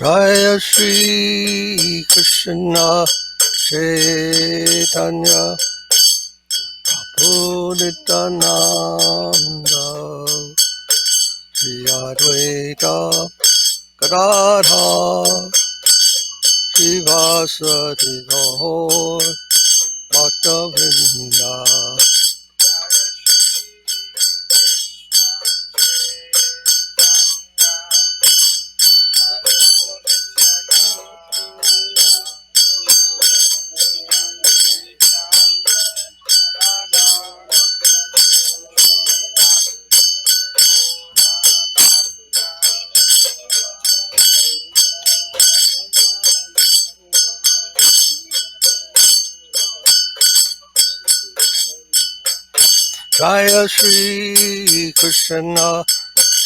Jaya Shri Krishna Chaitanya Prabhu Nityananda Shri Advaita Gadadhar Srivasadi Gaur Bhaktavrinda. Jaya Shri Krishna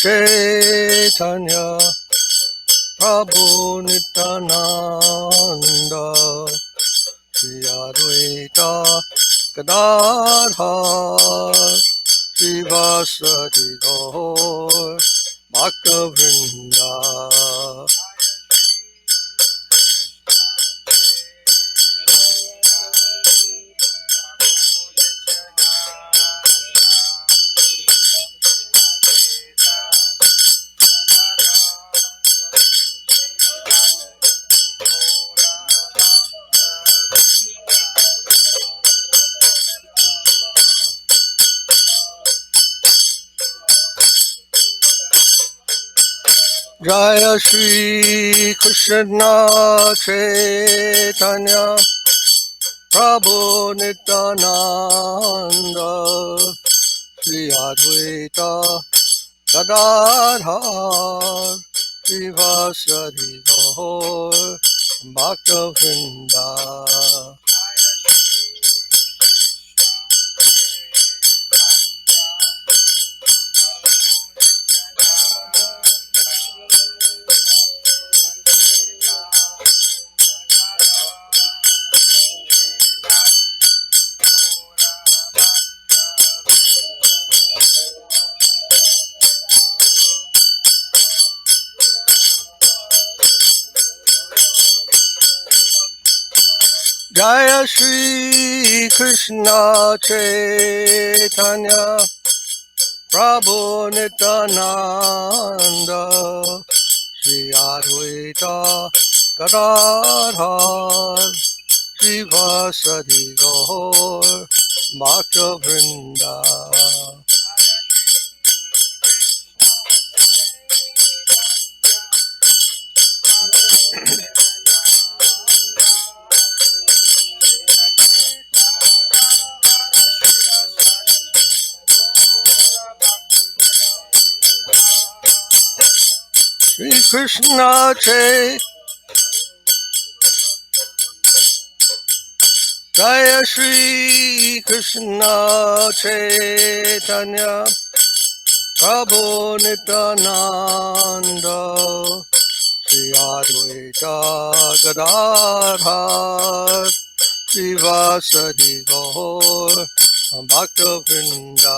Chaitanya Prabhu Nityananda Shri Advaita Gadadhar Srivasadi Gaur Bhaktavrinda. Jaya Shri Krishna Chaitanya Prabhu Nityananda Shri Advaita Gadadhar Srivasadi Gaur Bhaktavrinda. Jaya Shri Krishna Chaitanya Prabhu Nityananda Shri Advaita Gadadhar Srivasadi Gaur Bhaktavrinda. Shri Krishna Chaitanya Jaya Shri Krishna Chaitanya Prabhu Nityananda Shri Advaita Gadadhar Srivasadi Gaur Bhaktavrinda.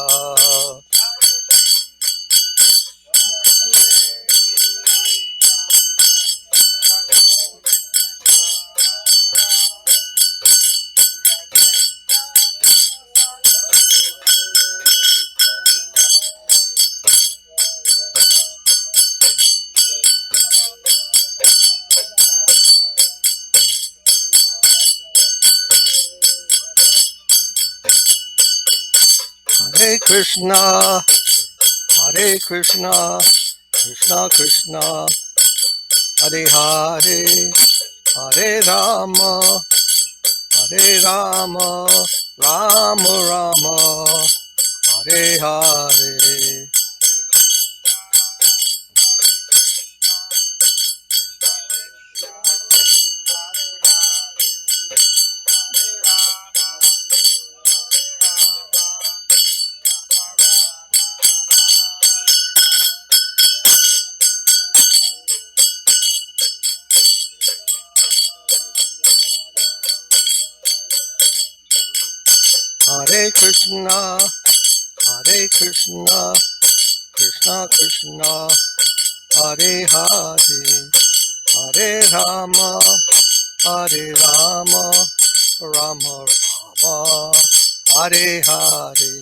Hare Krishna, Hare Krishna, Krishna Krishna, Hare Hare, Hare Rama, Hare Rama, Rama Rama, Hare Hare. Hare Krishna, Hare Krishna, Krishna Krishna, Hare Hare, Hare Rama, Hare Rama, Rama Rama, Hare Hare.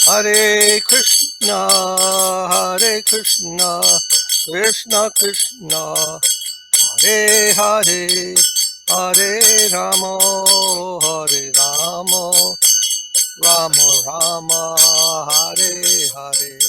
Hare Krishna, Hare Krishna, Krishna Krishna, Hare Hare, Hare Rama, Hare Rama, Rama Rama, Hare Hare.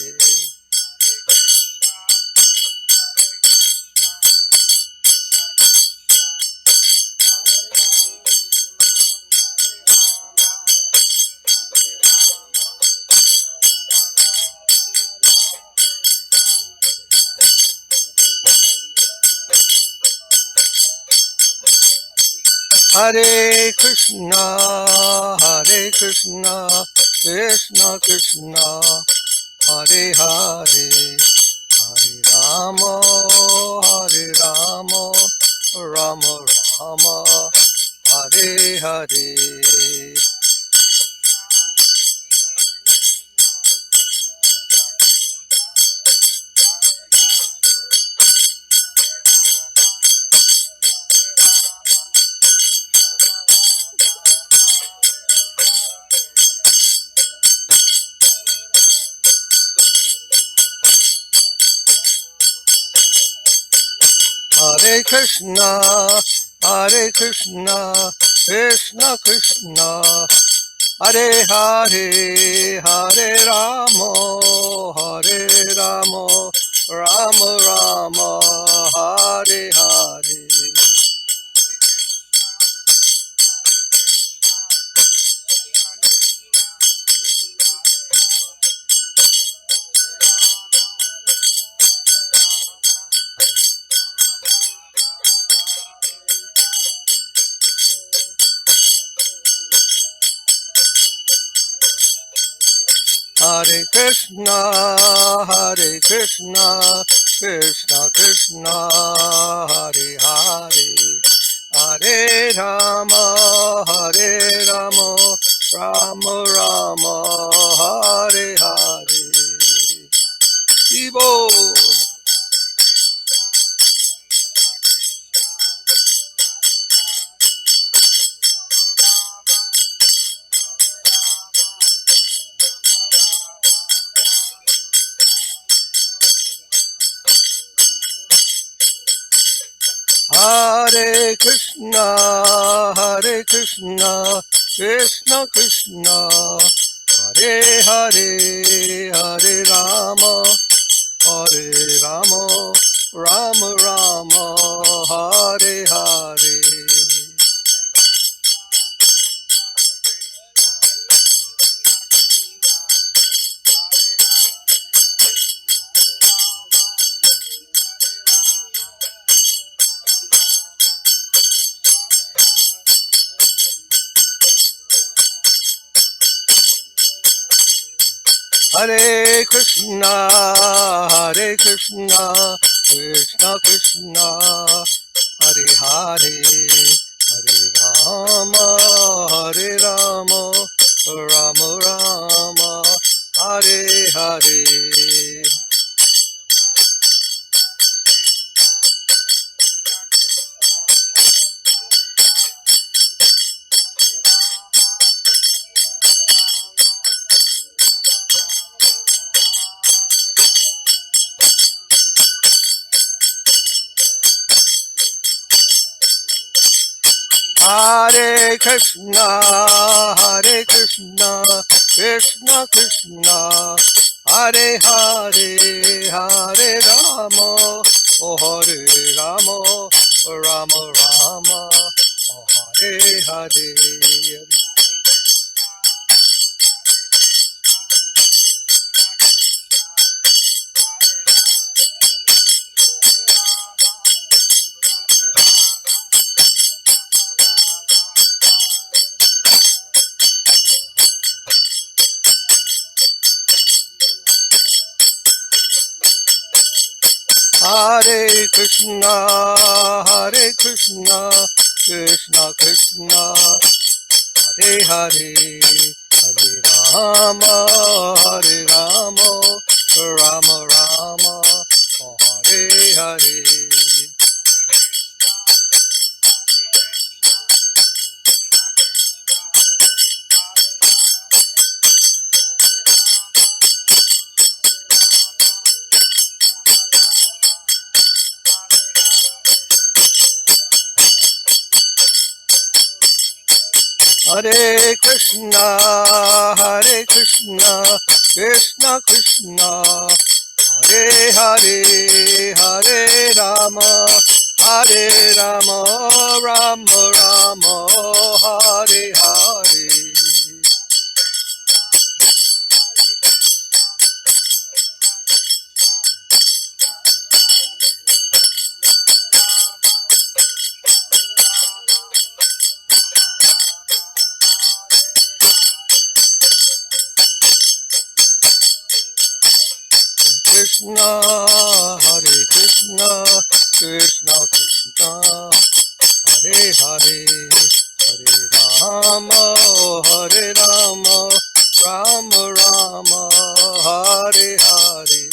Hare Krishna, Hare Krishna, Krishna Krishna, Hare Hare, Hare Rama, Hare Rama, Rama Rama, Hare Hare. Hare Krishna, Hare Krishna, Krishna Krishna, Hare Hare, Hare Rama, Hare Rama, Rama Rama, Hare Hare. Hare Krishna, Hare Krishna, Krishna Krishna, Hare Hare, Hare Rama, Hare Rama, Rama Rama, Hare Hare. Evo. Hare Krishna, Hare Krishna, Krishna Krishna, Hare Hare, Hare Rama, Hare Rama, Rama Rama, Hare Hare. Hare Krishna, Hare Krishna, Krishna Krishna, Hare Hare, Hare Rama, Hare Rama, Rama Rama, Hare Hare. Hare Krishna, Hare Krishna, Krishna Krishna, Hare Hare, Hare Rama, oh Hare Rama, Rama Rama, oh Hare Hare. Hare Krishna, Hare Krishna, Krishna Krishna, Hare Hare, Hare Rama, Hare Rama, Rama Rama, Hare Hare. Hare Krishna, Hare Krishna, Krishna Krishna, Hare Hare, Hare Rama, Hare Rama, Rama Rama, Hare Hare. Krishna, Hare Krishna, Krishna Krishna, Hare Hare, Hare Rama, Hare Rama, Rama Rama, Hare Hare.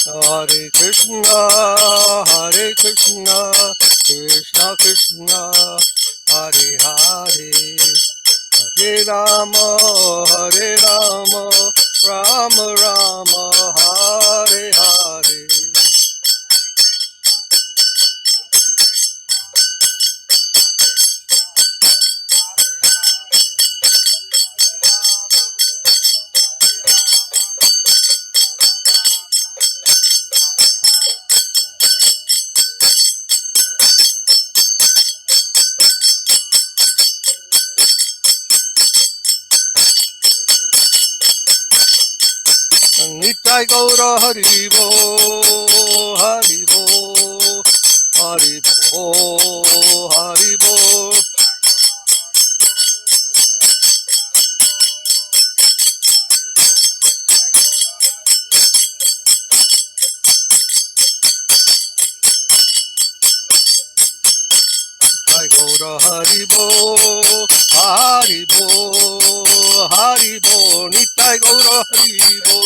Hare Krishna, Hare Krishna, Krishna Krishna, Hare Hare, Hare Rama, Hare Rama, Rama Rama, Hare Hare. Nitai Gaura Haribo, Haribo, Haribo, Haribo. Nitai Gaura Haribo, Haribo, Haribo, Nitai Gaura Haribo.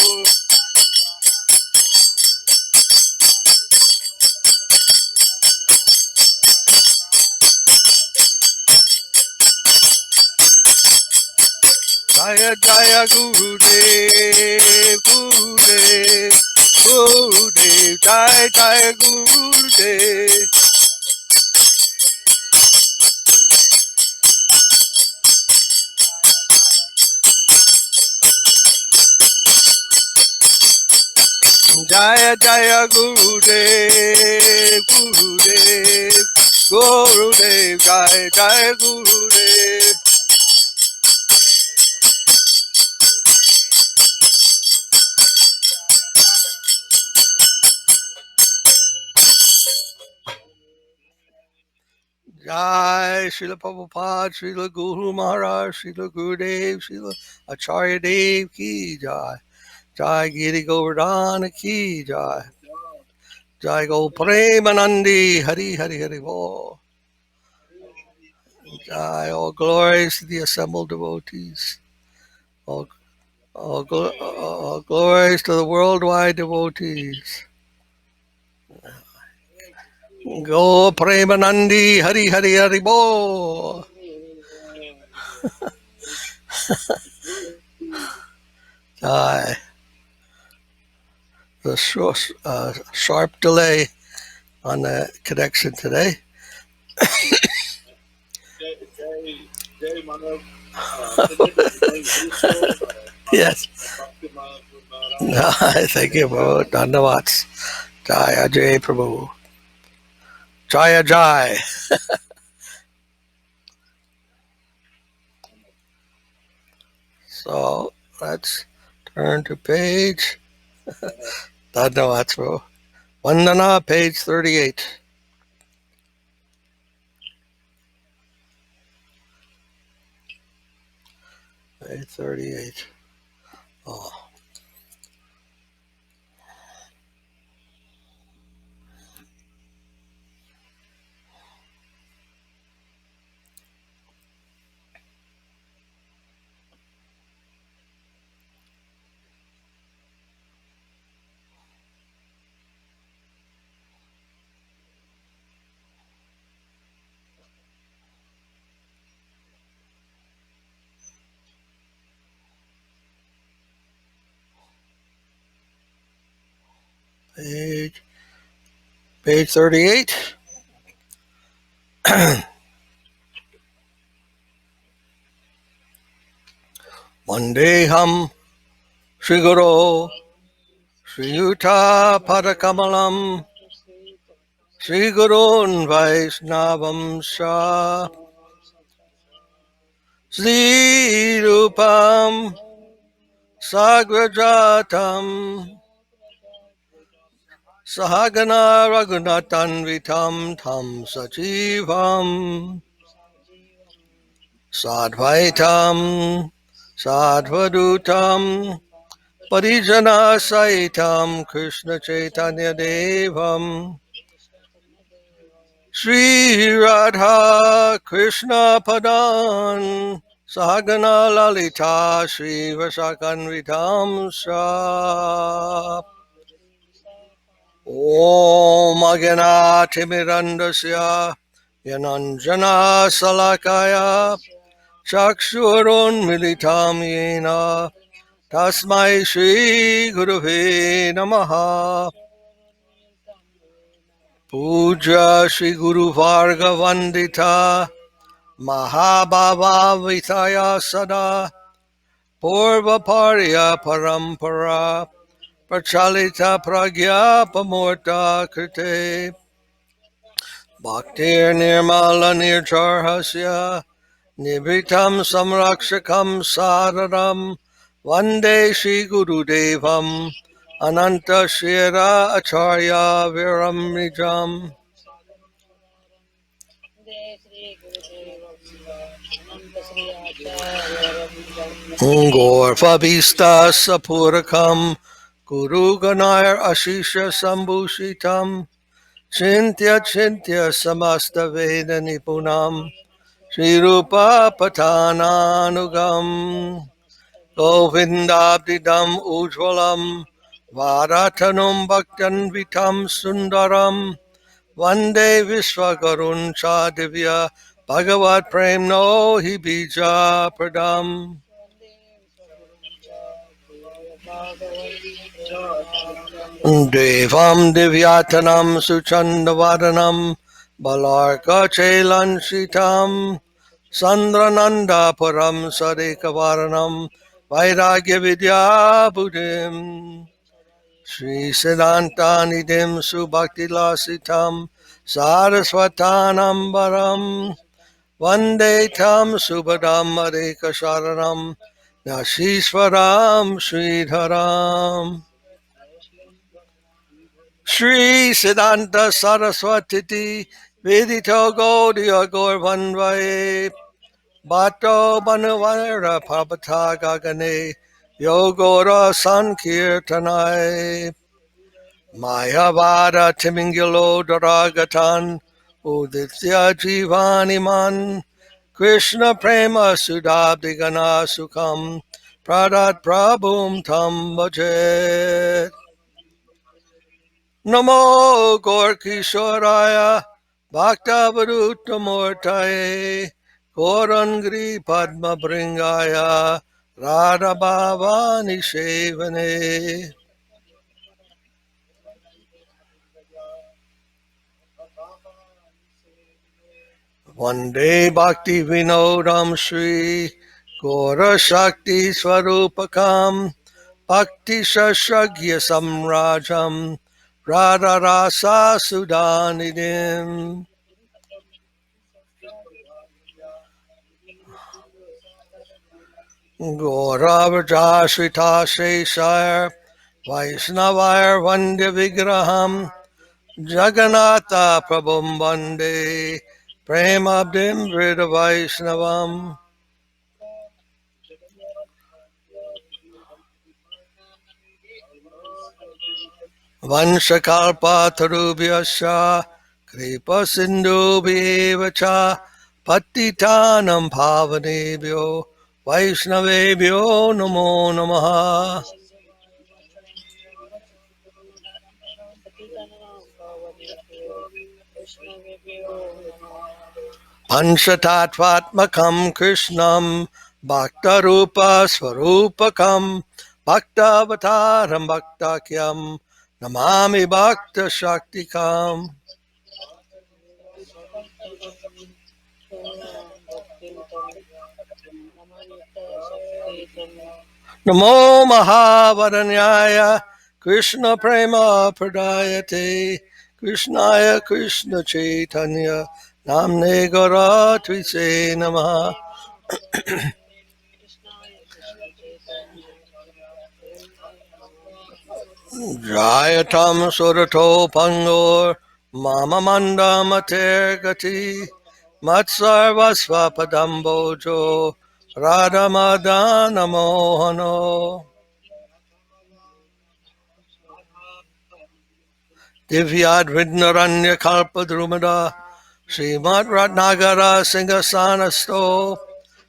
Jaya Jaya Gurudev, Gurudev, Gurudev, Jaya Jaya Gurudev. Jaya Jaya Gurudev, Gurudev, Gurudev, Jaya Jaya Gurudev. Jai Srila Prabhupada, Srila Guru Maharaj, Srila Gurudev, Srila Acharya Dev Ki Jai. Jai Giri Govardhana Ki Jai. Jai Go Premanandi, Hari Hari Hari Bo. Jai, all glories to the assembled devotees. All glories to the worldwide devotees. Go Premanandi, Hari Hari Hari Bo. Jai. The sharp delay on the connection today. Yes. Thank you, Prabhu. Dandavats. Jai Ajay Prabhu. Jaya Jai. So let's turn to page. No, that's Vandana, page 38. Page 38. Oh, page, page 38. Vandeham Sri Guru Sri Yuta Padakamalam Sri Gurun Vaisnavam Sha Sri Rupam Sagrajatam Sahagana Raghunatan Vitam Tam Sajivam Sadvaitam Sadvadutam Parijana Saitam Krishna Chaitanya Devam Sri Radha Krishna Padan Sahagana Lalita Sri Vasakanvitam Sa Om Aganati Mirandasya Yananjana Salakaya Chakshurun Militam Yena Tasmai Shri Guruve Namaha Puja Shri Guru Varga Vandita Mahabhava Vitaya Sada Purva Parya Parampara Prachalita Pragya Pamurta Krite Bhaktir Nirmala Nircharhasya Nibhitam Samrakshakam Sararam Vande Shri Guru Devam Ananta Shira Acharya Viramnijam Gorvabhista Sapurakam Guru Ganayar Ashisha Sambhushitam Chintya Chintya Samasta Veda Nipunam Sri Rupa Patananugam Govindabdidam Ujwalam Varatanum Bhaktan Vitam Sundaram Vande Vishwakarun Chadivya Bhagavat Prem No Hibija Pradam Devam Divyatanam Suchandavadanam Balarka Chelan Shitam Sandrananda Puram Sarikavaranam Vairagya Vidya Buddhim Sri Siddhanta Nidhim Subhakti Lasitam Saraswatanam Baram Vande Tam Subhadam Adeka Sharanam Nashishwaram Sridharam Sri Siddhanta Saraswati Vedito Gaudiya Gaurvanvaye Bhatto Banavara Pabata Gagane Yogora Sankirtanai Mayavada Timingilo Daragatan Uditya Jivaniman Krishna Prema Sudabdigana Sukham Pradat Prabhum Tam Bhajet Namo Gorkishoraya Bhaktavarutamurtaye Korangri Padma Bringaya Radha Bhavani Shevane Vande Bhakti Vinodam Shri Gora Shakti Swarupakam Bhakti Shashragya Samrajam Radha Rasa Sudanidim Gauravarjashrita Sheshayar Vaishnavayar Vandya Vigraham Jagannatha Prabhum Vande Premabdim Vrida Vaishnavam Vanshakalpa Tarubhyascha Kripa Sindhubhyevacha Patitanam Pavanebhyo Vaishnavebhyo Namo Namaha Panchatatvatmakam Krishnam Bhaktarupa Swarupakam Bhaktavataram Bhaktakyam Namami Bhakta Shaktikam Namo Mahavaranyaya Krishna Prema Pradayate Krishnaya Krishna Chaitanya Namne Garatrise Namaha Jayatam Surato Pangor Mama Manda Mater Gati Matsarvasva Padambojo Radhamadana Mohano Divyad Vidnaranya Kalpa Drumada Srimad Ratnagara Singasanasto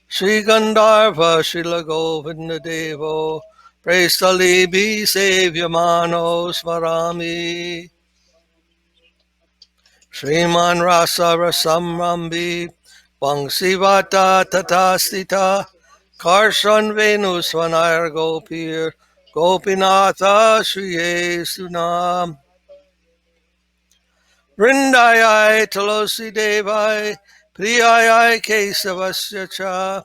Sri Gandharva Shila Govinda Devo Prestalibi Sevyamano Smarami Sriman Rasa Rasamrambi Vangsivata Tatastita Karshan Venu Swanayar Gopir Gopinatha Shriye Sunam Vrindayai Tulosi Devai Priyayai Kesavasya Cha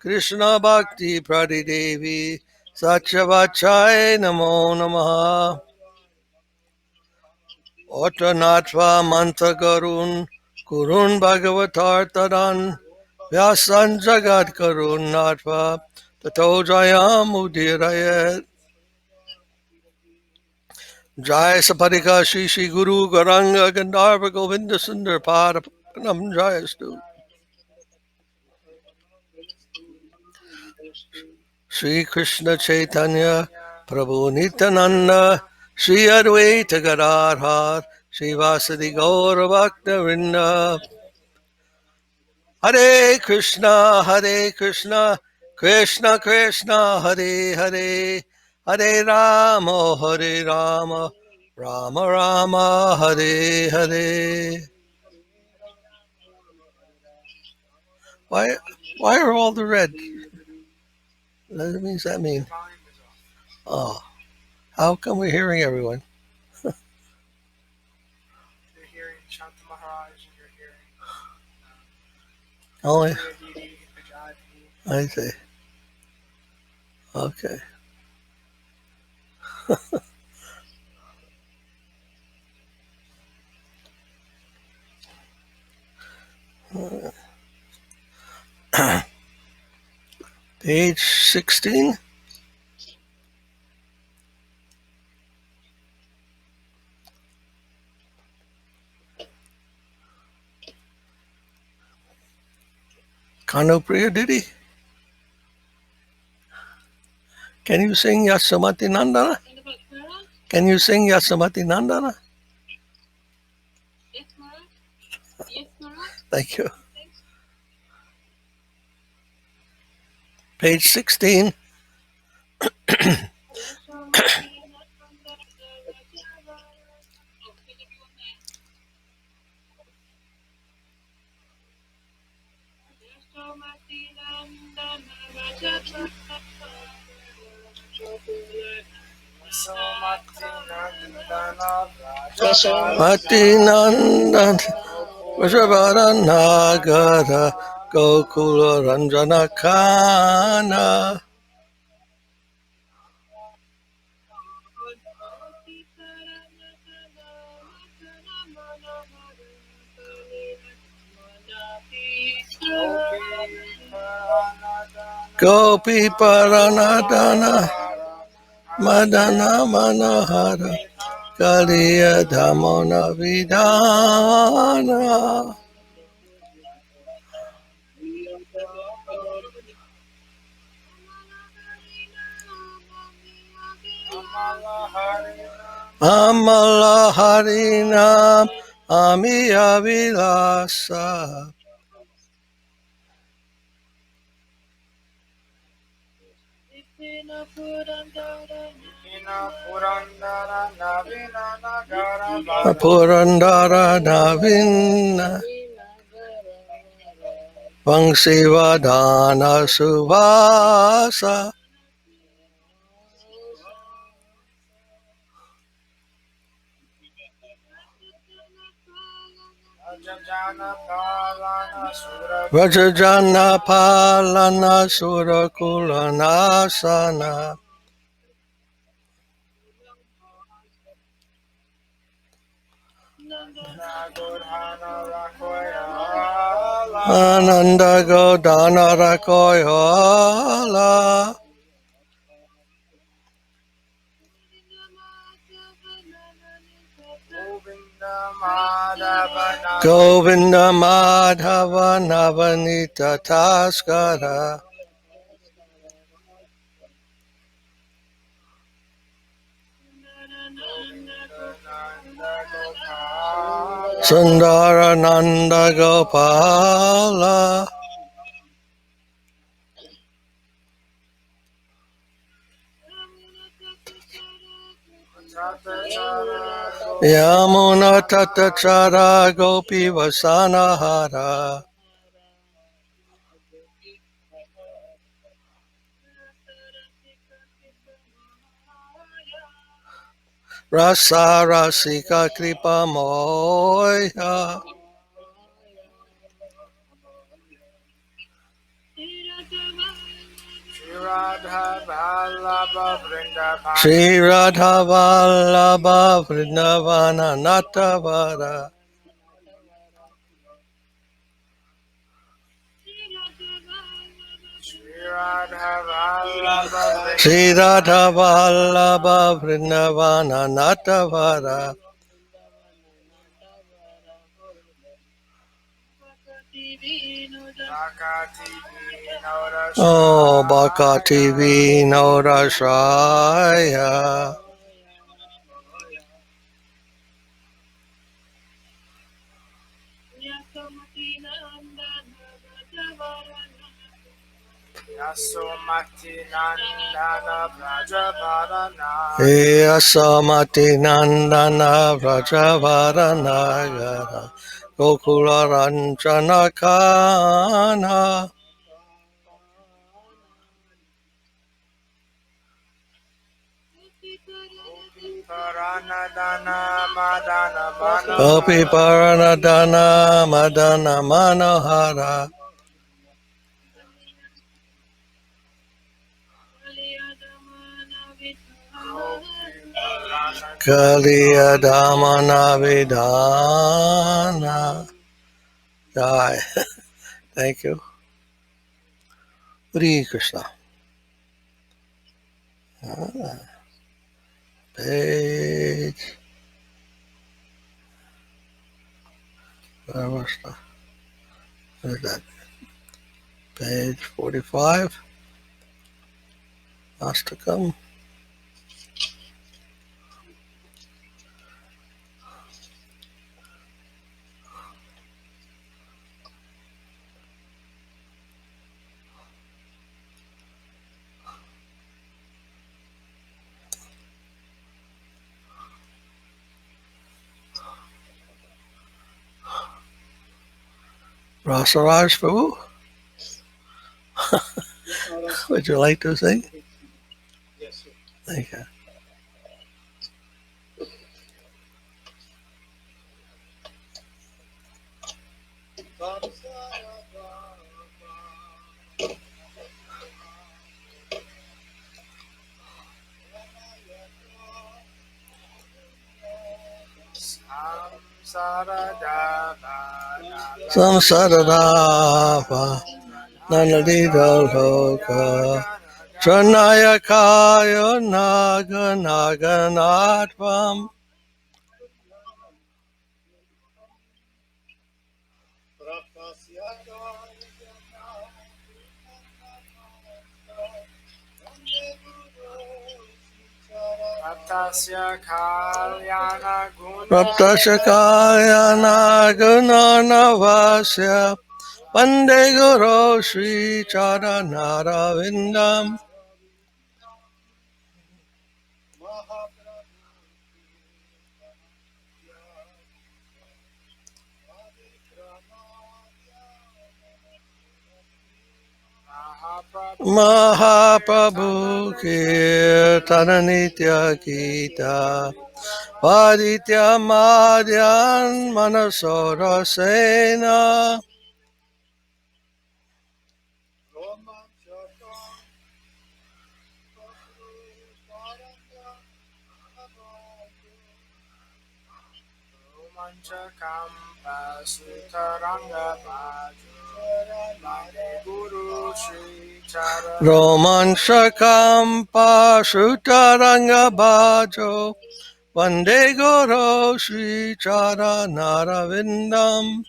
Krishna Bhakti Pradidevi Satchavachai Namo Namaha Ottanatva Mantha Kurun Bhagavatar Tadan Vyasan Jagat Karun Natva Tato Jayam Udirayat Jai Sapadika Shishi Guru Garanga Gandharva Govinda Sundar Padapanam Jayastu Sri Krishna Chaitanya Prabhu Nityananda Sri Advaita Gadadhar Sri Vasadi Gaura Bhakta Vrinda Hare Krishna Krishna Krishna Hare Hare Hare Rama Rama Rama Hare Hare Why why are all the red? What does that mean? Oh, how come we're hearing everyone? You're hearing Shanta Maharaj and you're hearing Only Puri, Majaraja. I see. Okay. Page 16. Kanopriya Didi. Can you sing Yasamati Nandana? Can you sing Yasamati Nandana? Thank you. Page 16. Mati Nandan Vasavara Nagara Gokula Ranjana Kana. Gopi Paranadana Madana Manohara Kaliya Dhamona Vidana. Amala Harinam Ami Avilasa. Purandara Navina Vangsivadana Suvasa. Vrajajana Palana Surakulanasana. Ananda Godana Rakoyala. Govinda Madhava Navanita Taskara. Sundara Nanda Gopala. Yamuna Tatachara Gopi Vasanahara. Rasa Rasika Kripa Moya. Shri Radha Vallabha Vrindavana Natavara. Shri Radha Vallabha Vrindavana Natavara. Oh, Bhakti Vinodashaya. Yasamati Nandana Vrajavarana Gokula Ranjana Kana. Gopi Paranadana Madana Manohara. Kaliya Dhamana Vidana. Jai. Thank you. Hare Krishna. Page. Where was that? What is that? Page 45. Astakam. Rasaraj Prabhu, would you like to sing? Yes, sir. Thank you. samsaradava nanadidaloka Tranayakaya naganatvam Raptashakaya nagunanavasya Vande Guru Sri Charanaravindaam Mahaprabhu Kirtana Nitya Gita Paditya Madhyan Manasora Sena Romanshakam Sutaranga Bhajo Vande Guru Sri Charanaravindaam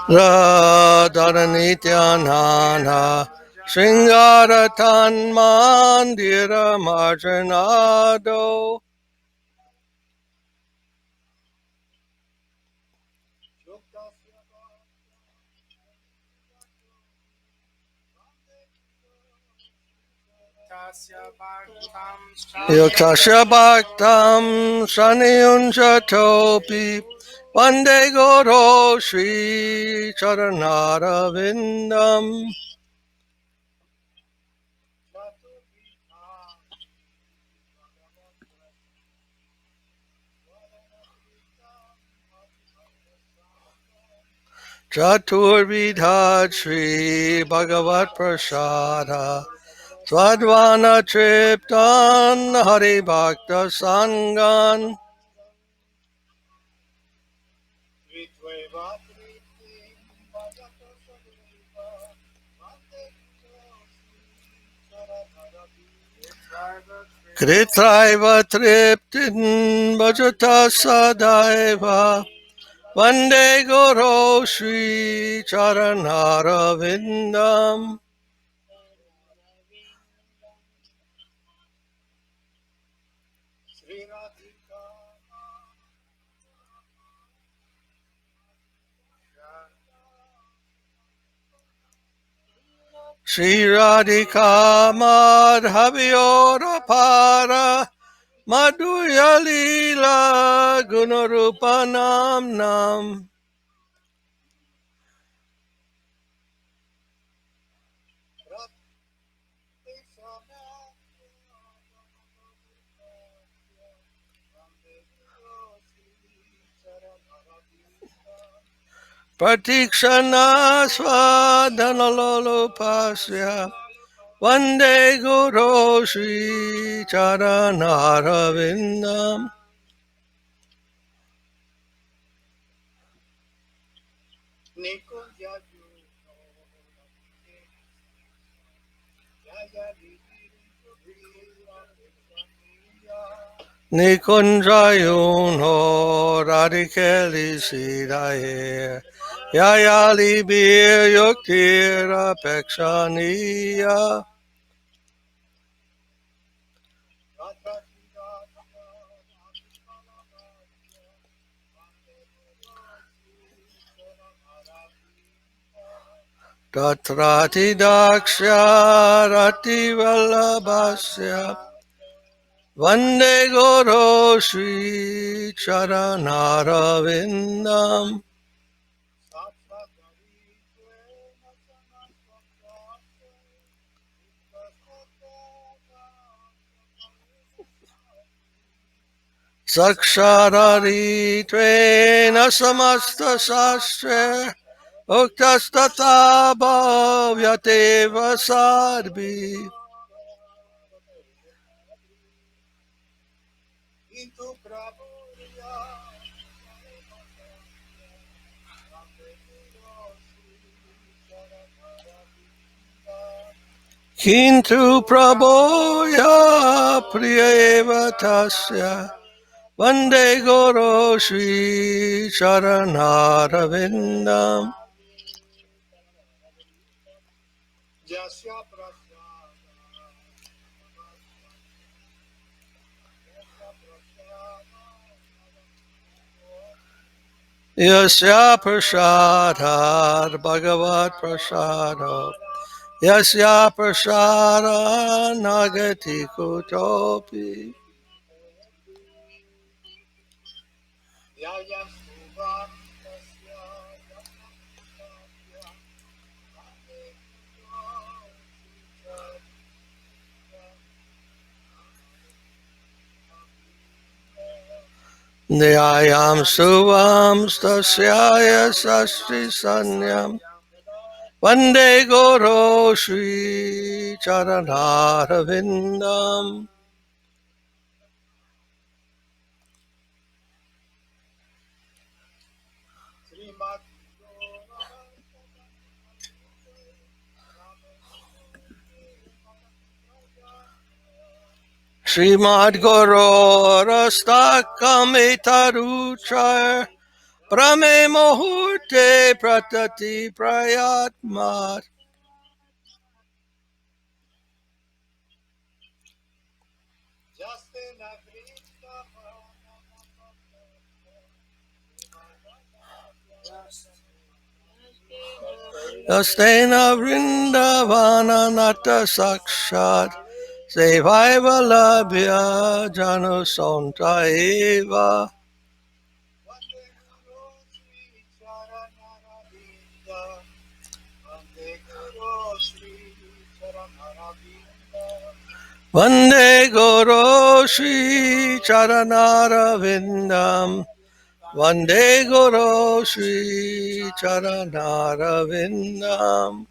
Radha Nityananda Sringaratan Mandira Marjanado Yuktasya Bhaktam Shaniyunjatopi Vande Guru Sri Charanaravindaam Chaturvidha Sri Bhagavat Prasada Twadvana Triptan Hari Bhakta Sangan Kritraiva Triptin Bhajata Sadaiva Vande Guru Sri Charanaravindaam Shri Radhika Madhaviora Para Madhuya Lila Gunarupanam Nam Pratikshana Swadhanalolupasya Vande Guru Sri Charanaravindaam Nikunjayuno Radhikali Siddhaye Yayali Bir Yuktira Pekshaniya Tatrati Daksha Rati Vallabhasya Vande Guru Sri Charanaravindaam Sakshadari tvena samasta sastre uktastata bhavyateva sadbi. Kintu praboya priyeva tasya Vande Guru Shri Charanarvindam. Yasya Prasadad Bhagavat Prasado Yasya Prasada Nagati Kutopi. Nyayam Suvam Stasyaya Sastri Sanyam Vande Guru Shri Charanarvindam. Srimad Guru Rastakam Prame Muhurte Pratati Prayatmat. Yastena Vrindavana Nata Sakshat Sevaiva Labhya Janu Sonta Eva. Vande Guru Shri Charanarvindam. Vande Guru Shri Charanarvindam.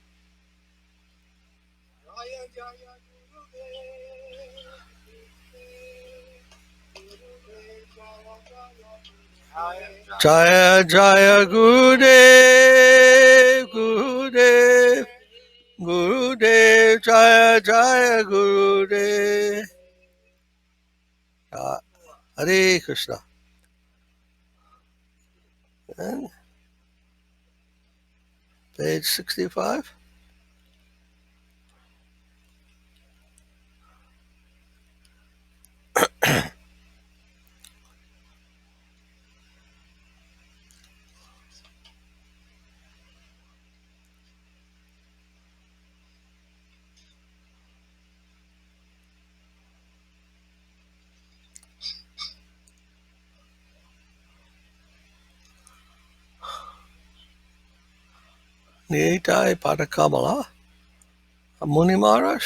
Jaya Jaya Gurudev, Gurudev, Gurudev, Jaya Jaya Gurudev. Hare Krishna. And page 65. Nitai Padakamala. Muni Maharaj,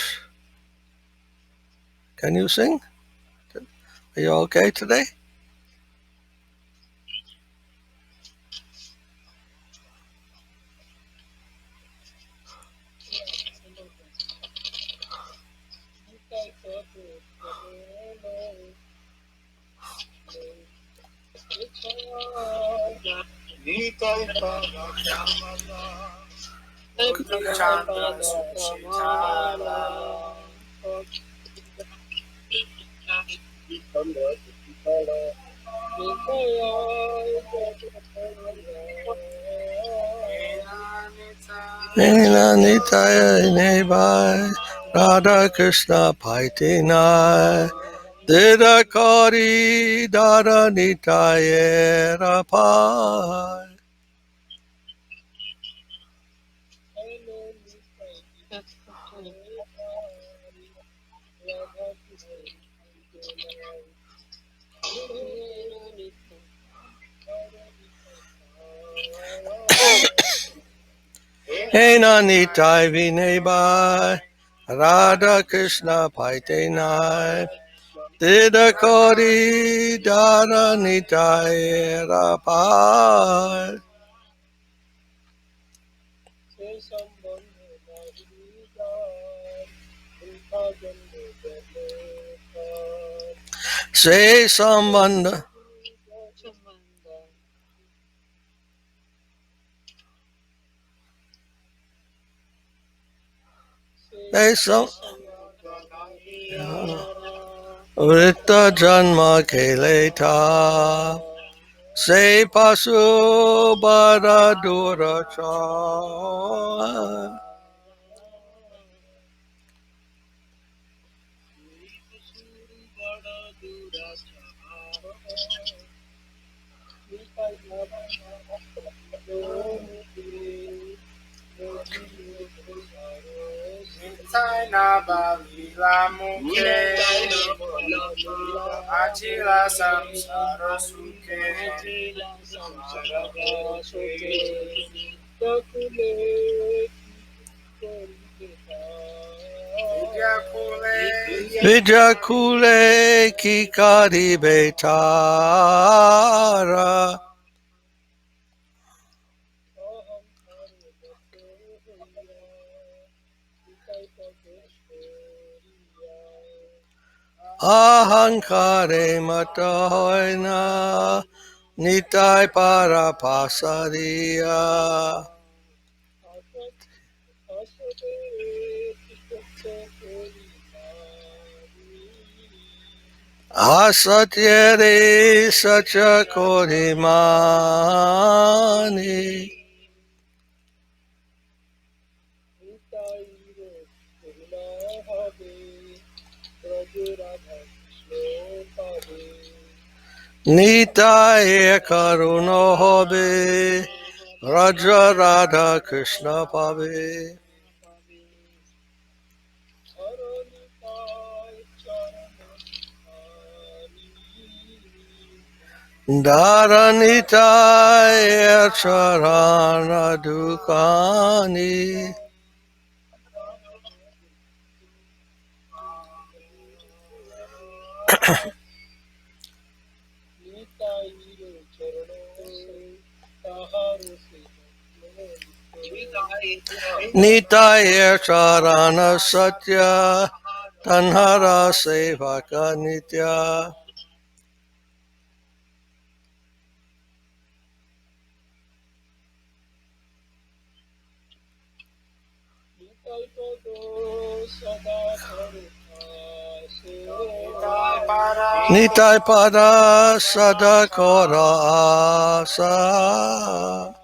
can you sing? Are you okay today? Nina Nitaya Nebai Radha Krishna Paitinai Didakari Dada Nitaya Rapai. Nina Nitai Vinebai Radha Krishna Paitinai Siddha-koti dara-nitaya-ra-pai. se sambandh nahi jaan, ulka jand jale kar. Se sambandha. Se Se sam. sambandh nahi Yeah. jaan, Vritta janma ulka keleta. Se pasu bara duracha. Nitai na balila muke, achila samsara suke, vidya kule, Vijakule kikari betara. Ahankare matahoina. Nitai para pasaria. Asatyere sacha korimani. Nitai karuno hobe. Raja Radha Krishna Pabe. Dharanitai Charana Dukani. Nitai Charana Satya. Tanhara Sevaka Nitya. Nitai Pada Sadakora Asa.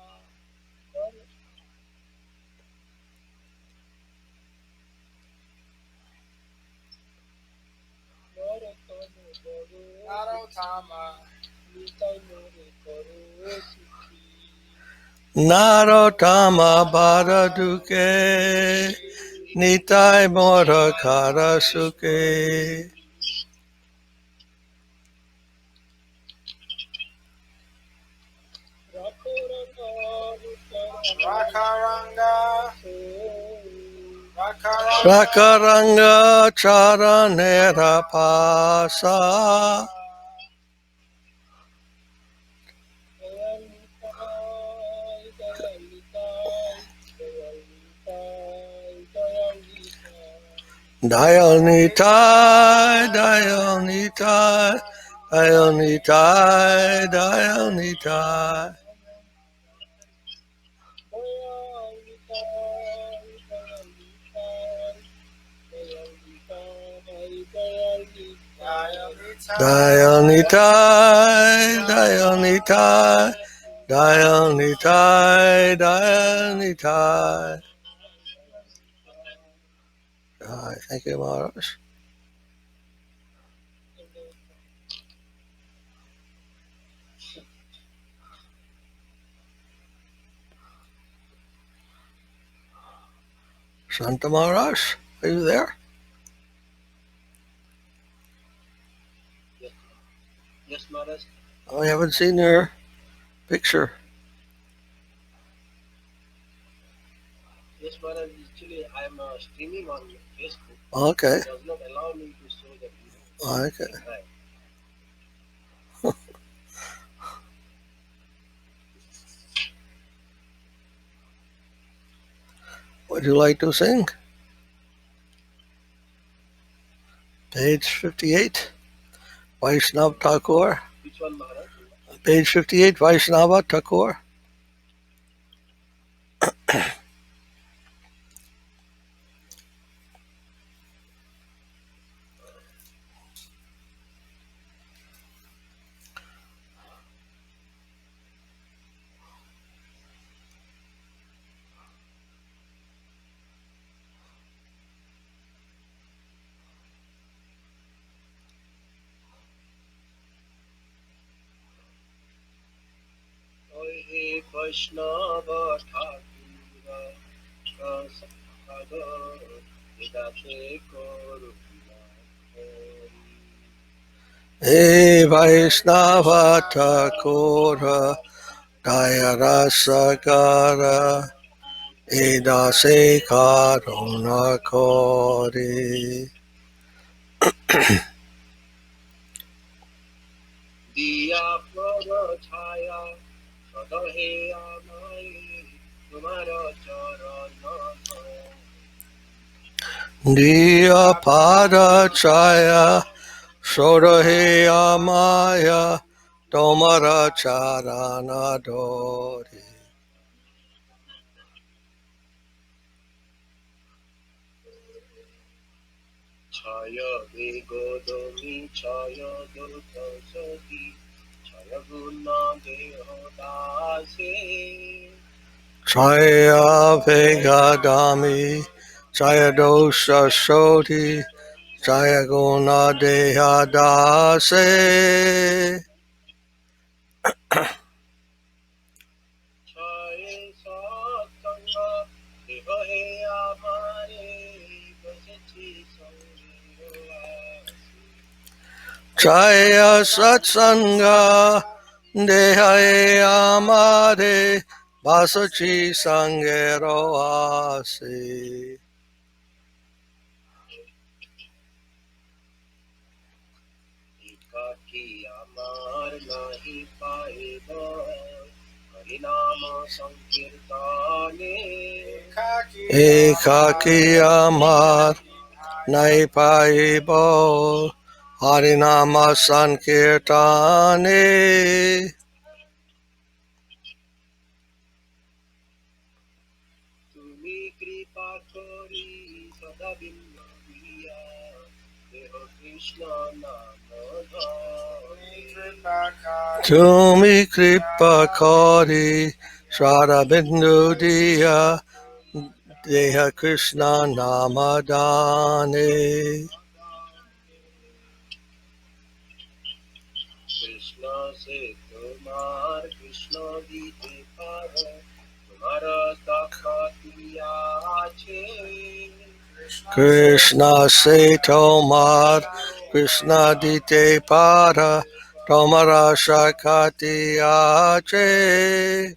Narotama Bharaduke. Nitai Mora Karasuke. Rakaranga, Rakaranga Charanera Pasa. Dayanitai, Dayanitai, Dayanitai, Dayanitai. Dayanitai, Dayanitai, Dayanitai, Dayanitai. Thank you, Maharaj. Santa Maharaj, are you there? Yes, Maharaj. I haven't seen your picture. Yes, Maharaj. Actually, I am streaming on Facebook. Okay. It does not allow me to show the video. Okay. Right. Would you like to sing? Page 58, Vaishnav Thakur. Which one, Maharaj? Page 58, Vaishnava Thakur. He Vaishnava Thakur Prasada Vedate Koruna Hey Vaishnava Thakur. Daya Rasagara. Edase Karuna Kori. Diya Prava Chaya Sadahe Amai Tumara Charana Diya Pada Chaya. Sorahe Amaya. Tomara Charana Dori. Chaya Vigodami Chaya Dutta Sati Chaya Guna Deho Dase Chaya Vegadami. Chaya Dosha Soti. Chaya Guna Dehadase. Chaya Satanga Devahe Amare Vasati Sangirovasi Chaya Satsanga. Dehaye Amare. Basachi Sangero Asi. Ekaki Amar Nahi Paiva Harinama Sankirtane Ekaki Amar. Naipaibo Harinama Sankirtane. Tumi Kripa Kori Sada Vinnaviya Deho Krishna Namadhani Tumi Kripa Kori Shara Bindu Diya Deha Krishna Namadane. Krishna se Tomar Krishna dite para Tumhara takatiya ache Krishna se Tomar Krishna Dite Para Tomara Shakati Ache.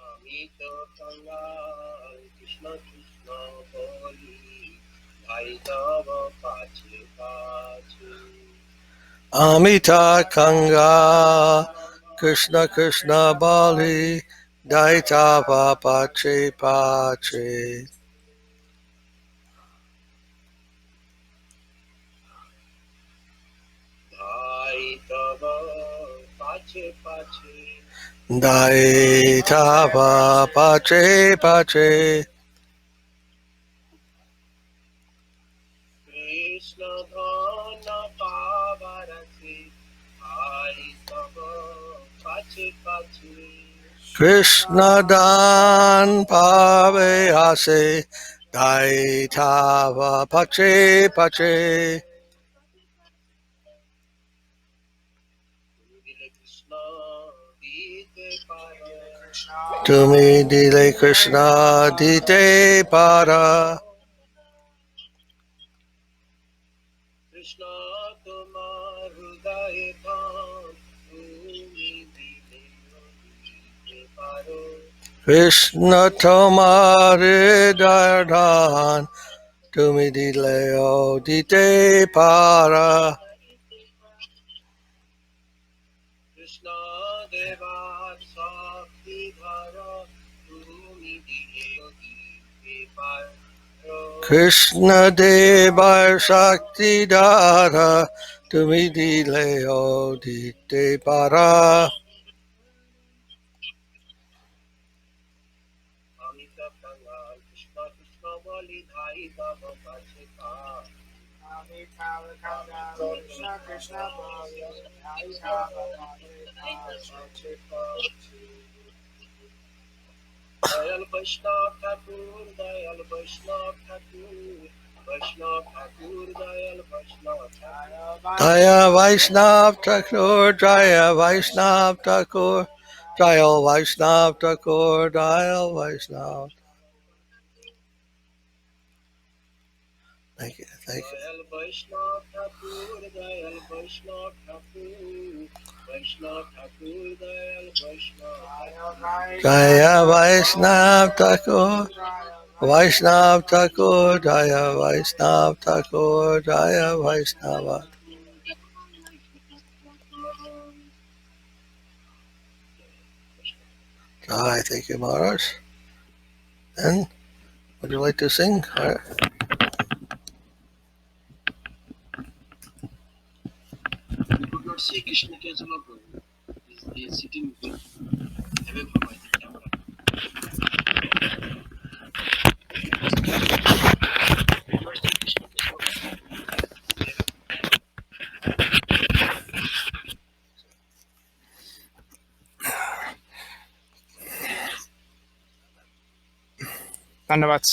Amita Kangal Krishna Krishna Boli Bhaitava Pache Pache Amita Kanga Krishna Krishna Bali Daitava Pache Pache. Bhaitava Pache Pache Daitava Pache Pache. Krishna Dhana Pavarase Bhaitava Pache Pache Krishna Dan Pave Ase Daitava Pache Pache. Dile Krishna Dite Para Tumi Dile Krishna Dite Para. Krishna Tomar Hriday Tham Tumi Dile Dite Paro Krishna tomare dardhan, tumi dileo dite para. Krishna Deva Sakti Dhara Tumi Diyo Krishna Deva Shakti Dara, tumi dileo dite para. Amita Kangal Krishna Krishna Bali Dhai Baba Bachita Amita Kangal Krishna Krishna Bali Dhai Baba Bachita Dayal Vaishnav Thakur Dayal Vaishnav Thakur Vaishnav Thakur Dayal Vaishnav Thakur Jaya Vaishnav Thakur, Jaya Vaishnav Thakur, Jaya Vaishnav Thakur, Jaya Vaishnav. Thank you, thank you. Dayal Vaishnav Thakur Dayal Vaishnav Thakur Vaishnav Thakur Dayal Vaishnav Jaya Vaishnav Thakur, Vaishnav Thakur, Jaya Vaishnav Thakur, Jaya Vaishnava. Jai, thank you, Maharaj. And would you like to sing? All right. We could not see Krishna Kajalapu. He is sitting away from my camera. We could not see Krishna Kajalapu. Dhanyavad.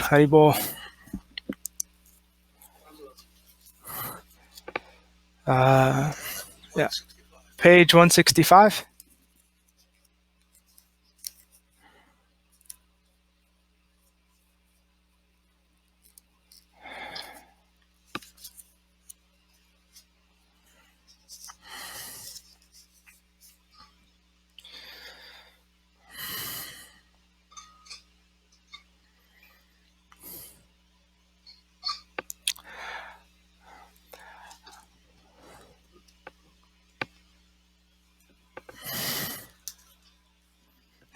Haribo. Yeah. Page 165.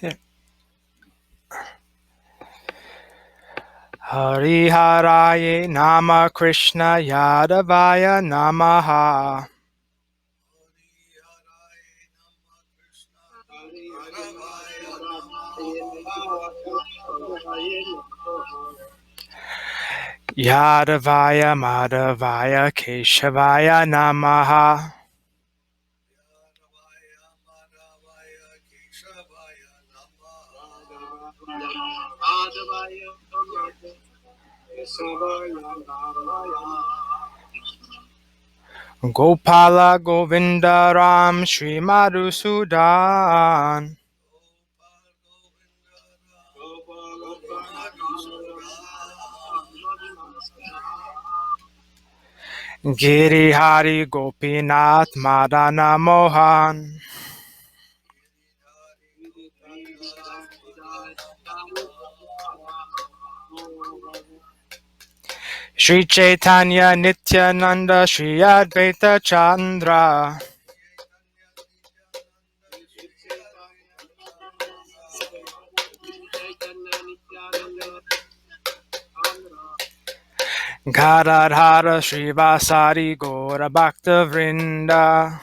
Yeah. Hariharaye Nama Krishna Yadavaya Namaha. Yadavaya Madhavaya Keshavaya Namaha. Gopala Govinda Ram Shri Madhusudan. Giri Hari Gopinath Madana Mohan. Shri Chaitanya Nityananda Shri Advaita Chandra. Gadadhara Srivasari Gaura Bhakta Vrinda.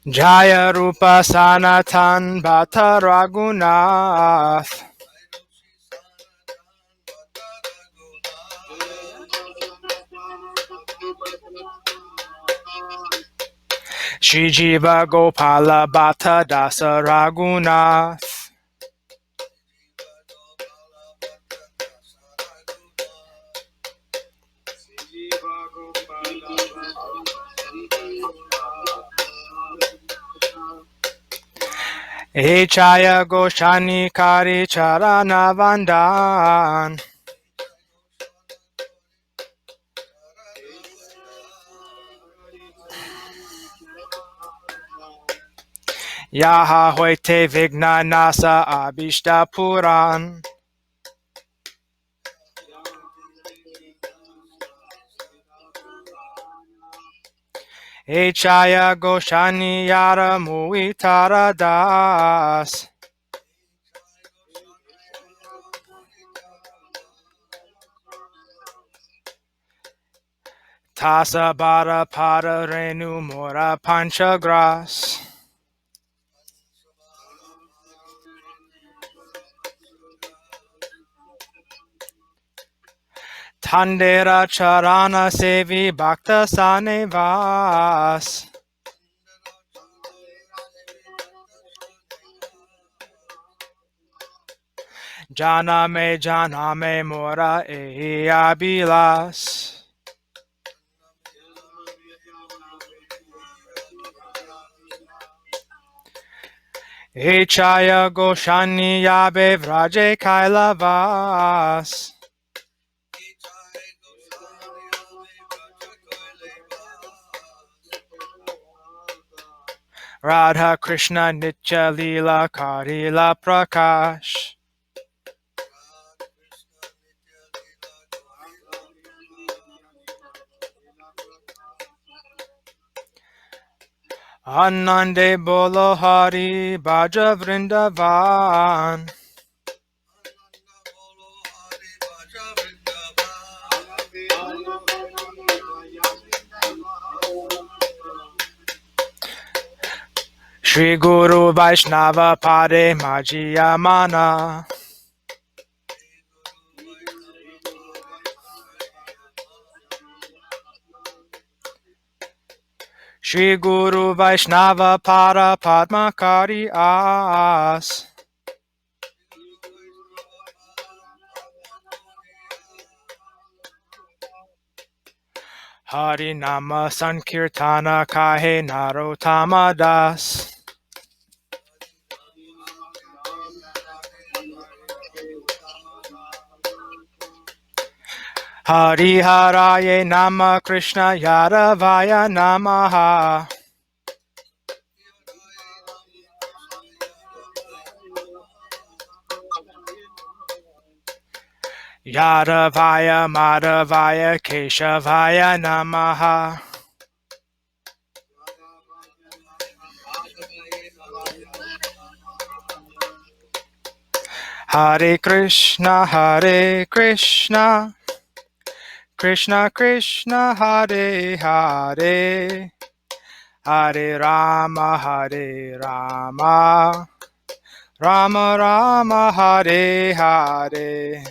Jaya Rupa Sanatan Bhatta Raghunath. Shri Jiva Gopala Bhatta Dasa Raghunath. Echaya Goshani Kari Charana Vandan. Yaha hoite vigna nasa abishta puran. Echaya goshani yara muitara das. Tasa bara pada renu mora panchagras. Tandera charana sevi bhakta sanevas. Jana me mora ehi abilas. Echaya goshani yabe vraje kailavas. Radha Krishna Nitya Leela Karila Prakash. Anande Bolo Hari Bhaja Vrindavan. Shri Guru Vaishnava Pade Majia Mana. Shri Guru Vaishnava Pada Padma Kari As. Hari Nama Sankirtana Kahe Narottama Das. Hari Haraye Nama Krishna Yadavaya Namaha. Yadavaya Madhavaya Keshavaya Namaha. Hare Krishna Hare Krishna Krishna Krishna Hare Hare Hare Rama Rama Rama Hare Hare.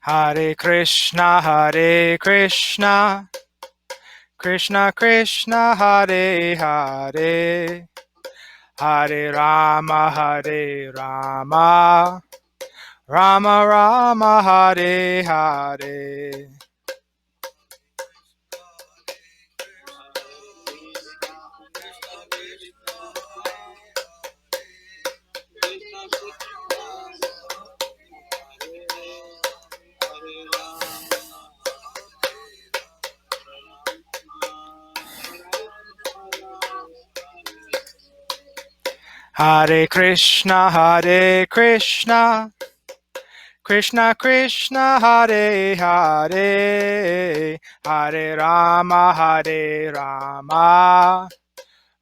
Hare Krishna Krishna Krishna Hare Hare Hare Rama Rama Rama Hare Hare. Hare Krishna Krishna Krishna Hare Hare Hare Rama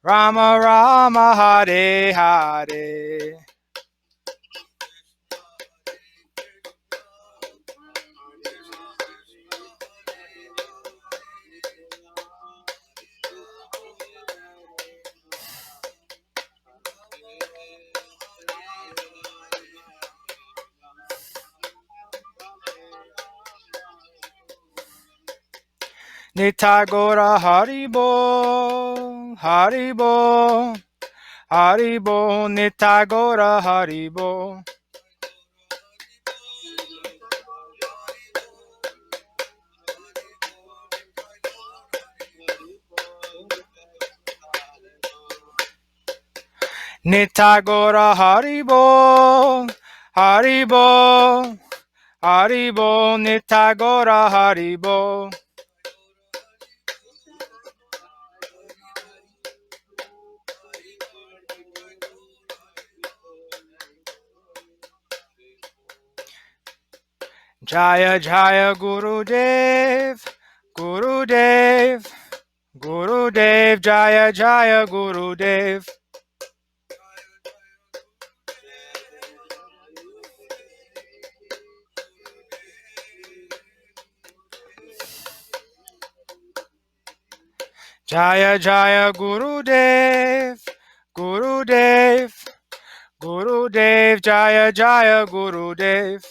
Rama Rama Hare Hare. Nitagora Haribo Haribo Nitagora Haribo. Nitagora Haribo, Haribo, Haribo, Nitagora Haribo. Jaya Jaya Gurudev, Gurudev, Gurudev, Jaya Jaya Gurudev. Jaya Jaya Gurudev, Gurudev, Gurudev, Jaya Jaya Gurudev.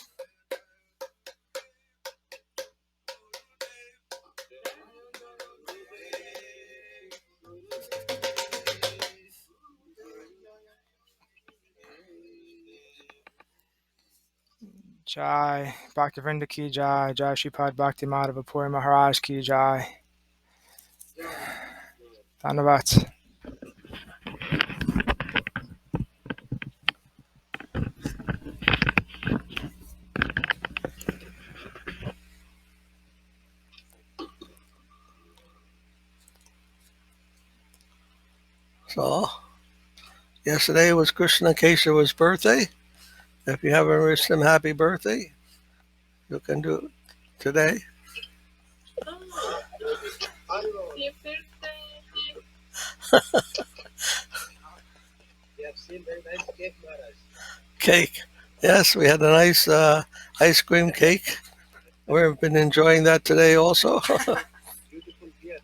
Jai Bhakti Vrinda ki Jai, Jai Sripad Bhakti Madhava Puri Maharaj ki Jai. Dhanavat. So, yesterday was Krishna Kesava's birthday. If you haven't wished him happy birthday, you can do it today. Cake. Yes, we had a nice ice cream cake. We've been enjoying that today also. Beautiful beard.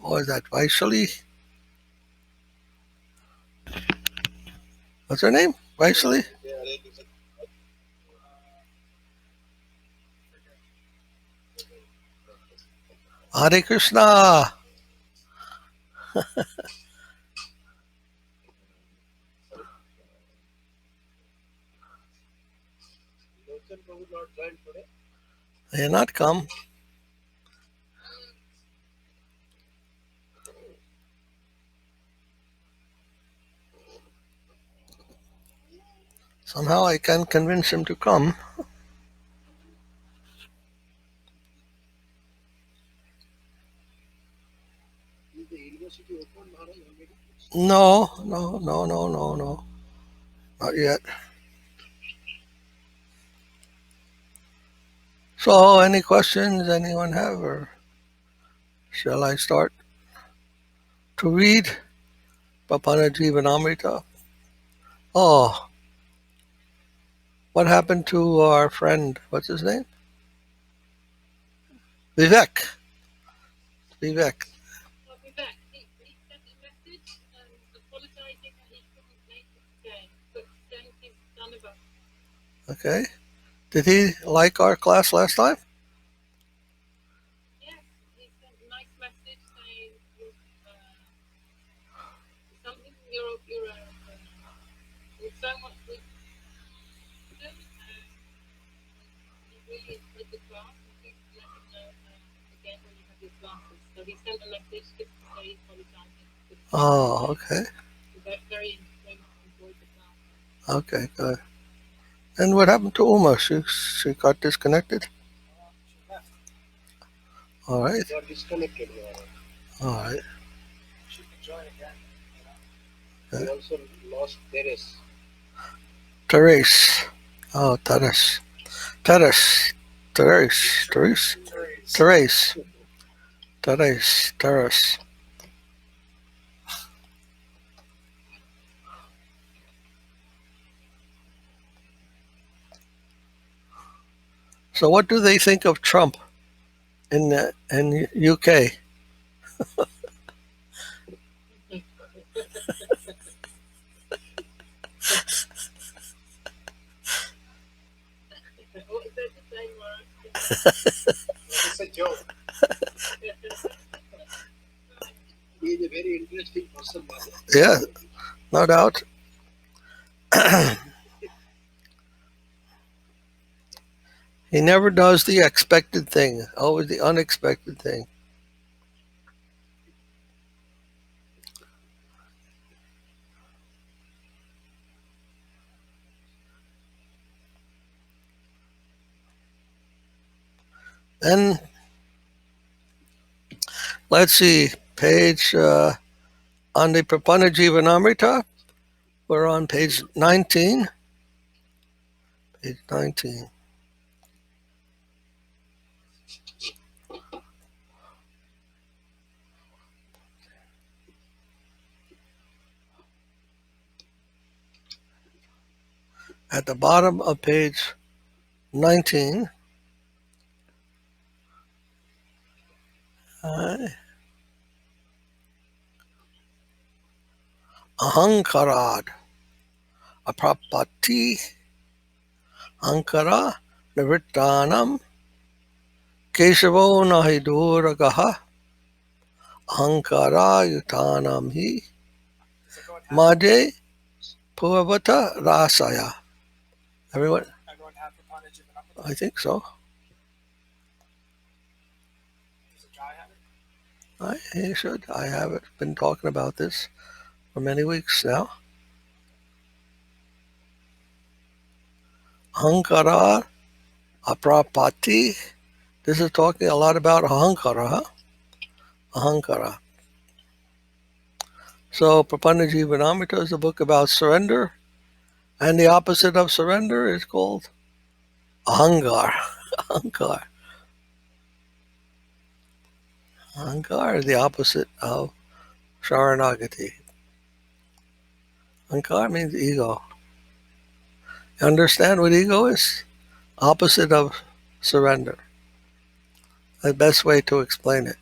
What is that? Vaishali? What's her name? Vaishali? Hare Krishna. Not joined today. They had not come. Somehow I can't convince him to come. Is the university open, Maharaj, already? No. Not yet. So, any questions anyone have, or shall I start to read Papana Jivanamrita? Oh, what happened to our friend? What's his name? Vivek. Vivek. Okay. Did he like our class last time? Oh, okay. Okay, good. And what happened to Uma? She got disconnected? All right. Got disconnected, Maharaj. All right. We also lost Teres. Therese. Oh, Therese. Therese. Therese. Therese. Therese. Therese. Therese. So what do they think of Trump in UK? It's a joke. He is a very interesting person, Madhava. Yeah, no doubt. He never does the expected thing, always the unexpected thing. Then let's see, page on the Prapana Jivanamrita, we're on page 19. Page 19. At the bottom of page 19, ahankarad, aprapati, ankara, nivrittanam, kesavo nahi duragaha, ahankara yutanam hi, Does it go in half? maje purvata rasaya. Everyone, I go in half Prapana Jivanamrita? I think so. Does it Jai have it? He should. I have been talking about this for many weeks now. Ahankara, aprapati. This is talking a lot about ahankara. Huh? Ahankara. So Prapanna Jivanamrita is a book about surrender, and the opposite of surrender is called ahankar. Ahankar. Ahankar is the opposite of sharanagati. Ahankar means ego. You understand what ego is? Opposite of surrender. The best way to explain it.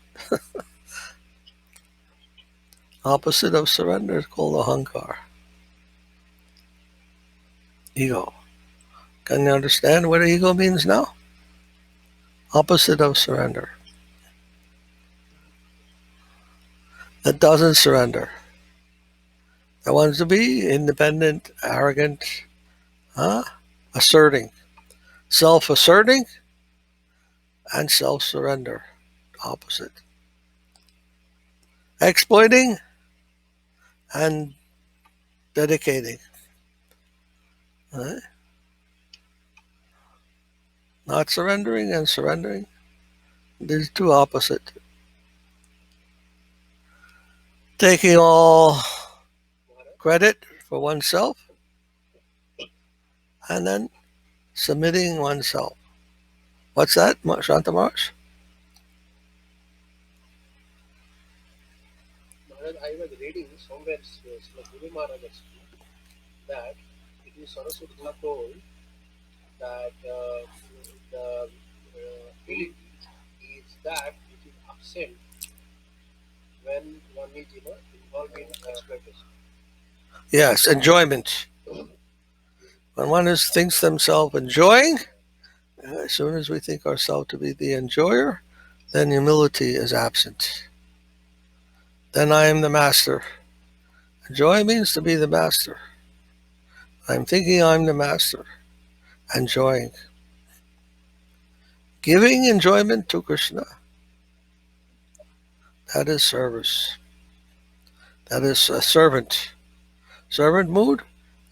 Opposite of surrender is called ahankar. Ego. Can you understand what ego means now? Opposite of surrender. That doesn't surrender. That wants to be independent, arrogant, asserting. Self-asserting and self-surrender. Opposite. Exploiting and dedicating. Right? Not surrendering and surrendering. These two opposite. Taking all credit for oneself and then submitting oneself. What's that, Shantamarsh? Maharaj, I was reading somewhere Guru Maharaj explained that it is Saraswati told that the ability is that which is absent when one is involved in exploitation. Yes, enjoyment. When one thinks themselves enjoying, as soon as we think ourselves to be the enjoyer, then humility is absent. Then I am the master. Joy means to be the master. I'm thinking I'm the master. Enjoying. Giving enjoyment to Krishna. That is service. That is a servant. Servant mood,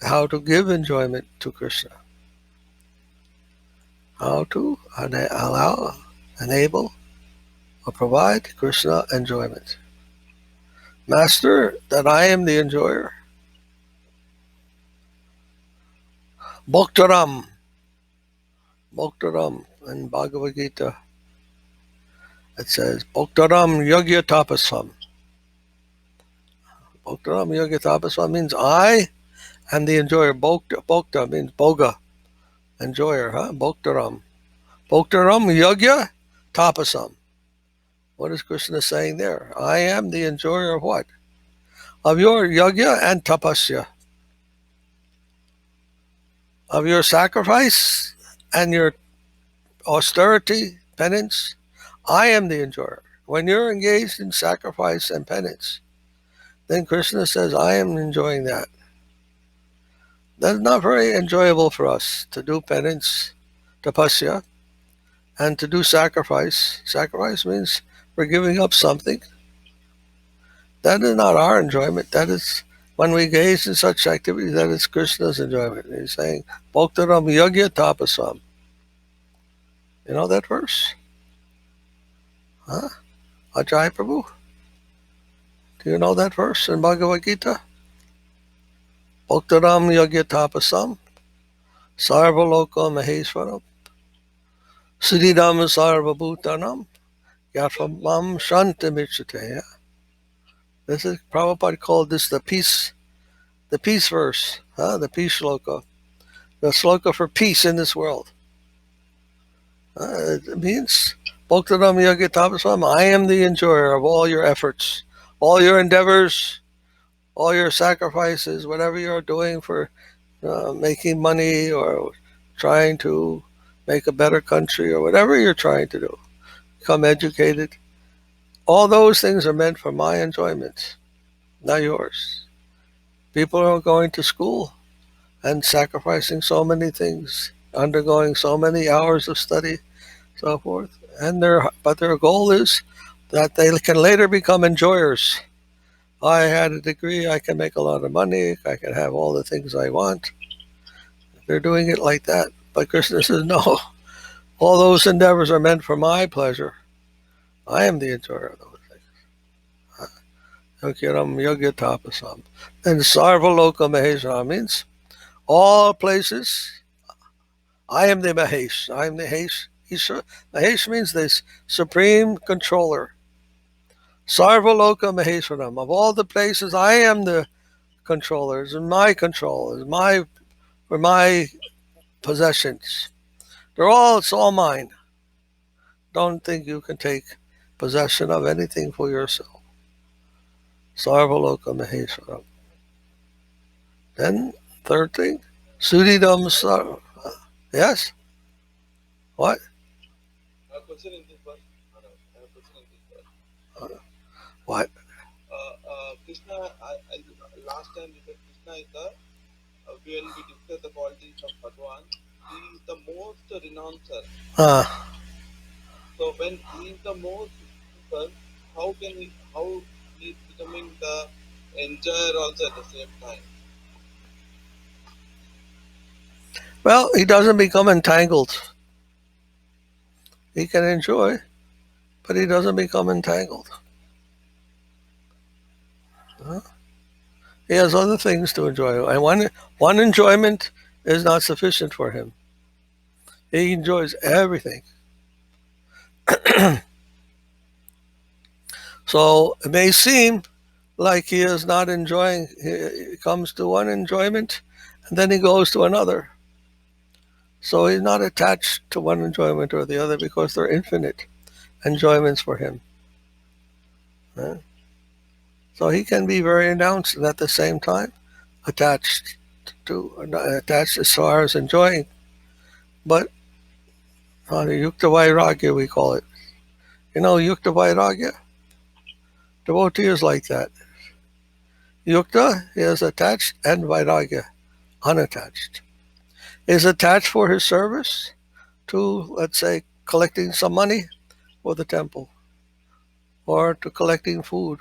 how to give enjoyment to Krishna. How to allow, enable, or provide Krishna enjoyment. Master, that I am the enjoyer. Bhaktaram. Bhaktaram in Bhagavad Gita. It says, Bhaktaram yogya tapasam. Bhaktaram yogya tapasam means I am the enjoyer. Bhakta means boga, enjoyer, huh? Bhaktaram. Bhoktaram yagya tapasam. What is Krishna saying there? I am the enjoyer of what? Of your yagya and tapasya. Of your sacrifice and your austerity, penance. I am the enjoyer. When you're engaged in sacrifice and penance, then Krishna says, I am enjoying that. That's not very enjoyable for us to do penance, tapasya, and to do sacrifice. Sacrifice means we're giving up something. That is not our enjoyment. That is when we engage in such activities, that is Krishna's enjoyment. He's saying, Bhaktaram yagya tapasam. You know that verse? Huh? Ajay Prabhu? Do you know that verse in Bhagavad Gita? Bhaktaram yagya tapasam, sarvaloka maheswaram, siddhidam sarvabhutanam, yathamam shantamichyate. This is Prabhupada called this the peace verse, the peace sloka, the sloka for peace in this world. It means, Bhaktaram yagya tapasam, I am the enjoyer of all your efforts, all your endeavors, all your sacrifices, whatever you're doing for making money or trying to make a better country or whatever you're trying to do, become educated. All those things are meant for my enjoyment, not yours. People are going to school and sacrificing so many things, undergoing so many hours of study, so forth. But their goal is that they can later become enjoyers. I had a degree, I can make a lot of money, I can have all the things I want. They're doing it like that. But Krishna says, no, all those endeavors are meant for my pleasure. I am the enjoyer of those things. Yogiram yogya tapasam. And sarvaloka maheshwara means all places. I am the Mahesh. I am the Hesh. Mahesh means the supreme controller. Sarvaloka maheshwaram. Of all the places, I am the controller. It's in my control. For my possessions. It's all mine. Don't think you can take possession of anything for yourself. Sarvaloka maheshwaram. Then, third thing, Suridam Sar. Yes? What? A question in this verse. I have a question in this verse. What? Krishna, last time we said Krishna is the, when we discuss the qualities of Bhagavan, he is the most renouncer. So when he is the most renouncer, how he is becoming the enjoyer also at the same time? Well, he doesn't become entangled. He can enjoy, but he doesn't become entangled. He has other things to enjoy. And one enjoyment is not sufficient for him. He enjoys everything. So it may seem like he is not enjoying. He comes to one enjoyment and then he goes to another. So he's not attached to one enjoyment or the other because they're infinite enjoyments for him. So he can be very renounced and at the same time attached as far as enjoying. But Yukta Vairagya, we call it. You know, Yukta Vairagya? Devotee is like that. Yukta is attached and Vairagya, unattached. Is attached for his service to, let's say, collecting some money for the temple or to collecting food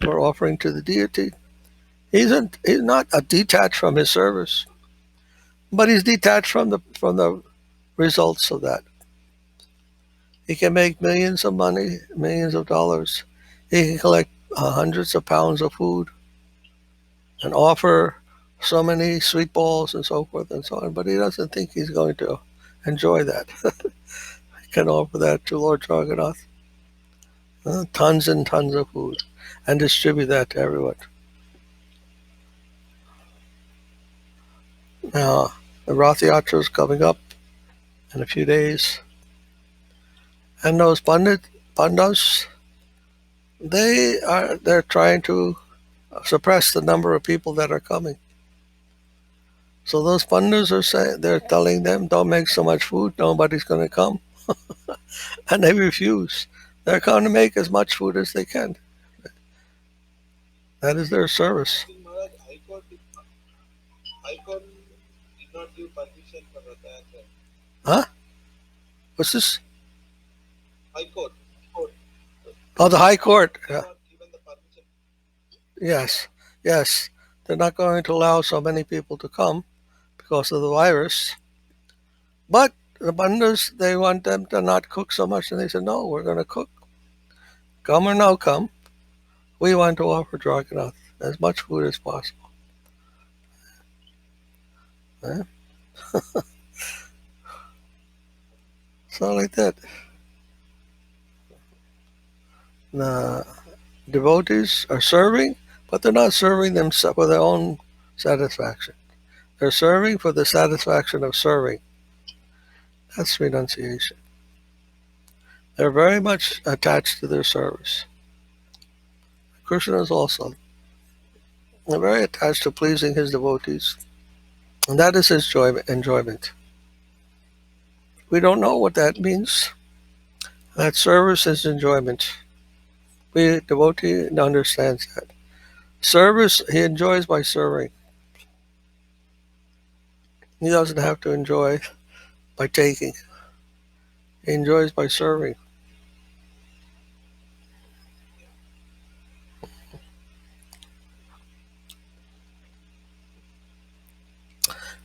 for offering to the deity. He's not detached from his service, but he's detached from the results of that. He can make millions of money, millions of dollars. He can collect hundreds of pounds of food and offer so many sweet balls and so forth and so on, but he doesn't think he's going to enjoy that. He can offer that to Lord Jagannath, tons and tons of food, and distribute that to everyone. Now, the Rath Yatra is coming up, in a few days. And those pandas, they're trying to suppress the number of people that are coming. So those pandas are saying, they're telling them, don't make so much food, nobody's going to come. And they refuse. They're going to make as much food as they can. That is their I service. think Maharaj, High Court did not give permission for Ratha Yatra. Huh? What's this? High Court Oh, the High Court. did Yeah. not given the permission. Yes. Yes. They're not going to allow so many people to come because of the virus. But the pandas, they want them to not cook so much. And they said, no, we're going to cook. Come or no come. We want to offer Jagannath as much food as possible. Eh? So like that. The devotees are serving, but they're not serving themselves for their own satisfaction. They're serving for the satisfaction of serving. That's renunciation. They're very much attached to their service. Krishna is also. They're very attached to pleasing his devotees. And that is his enjoyment. We don't know what that means. That service is enjoyment. We devotee understands that. Service he enjoys by serving. He doesn't have to enjoy by taking. He enjoys by serving.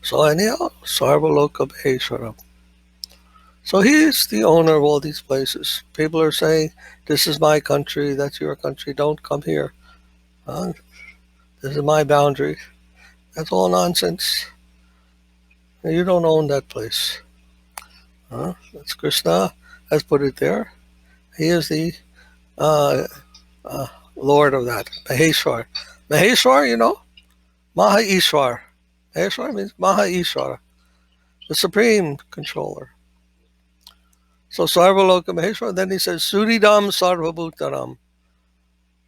So anyhow, Sarvaloka Maheshwaram. So he is the owner of all these places. People are saying, this is my country, that's your country, don't come here. Huh? This is my boundary. That's all nonsense. You don't own that place. Huh? That's Krishna has put it there. He is the uh, uh, Lord of that. Maheshwar. Maheshwar, you know, Maha Ishwar. Maheshwar means Maha Ishwara, the supreme controller. So Sarvaloka Maheshwar, then he says Suridam Sarvabhutaram.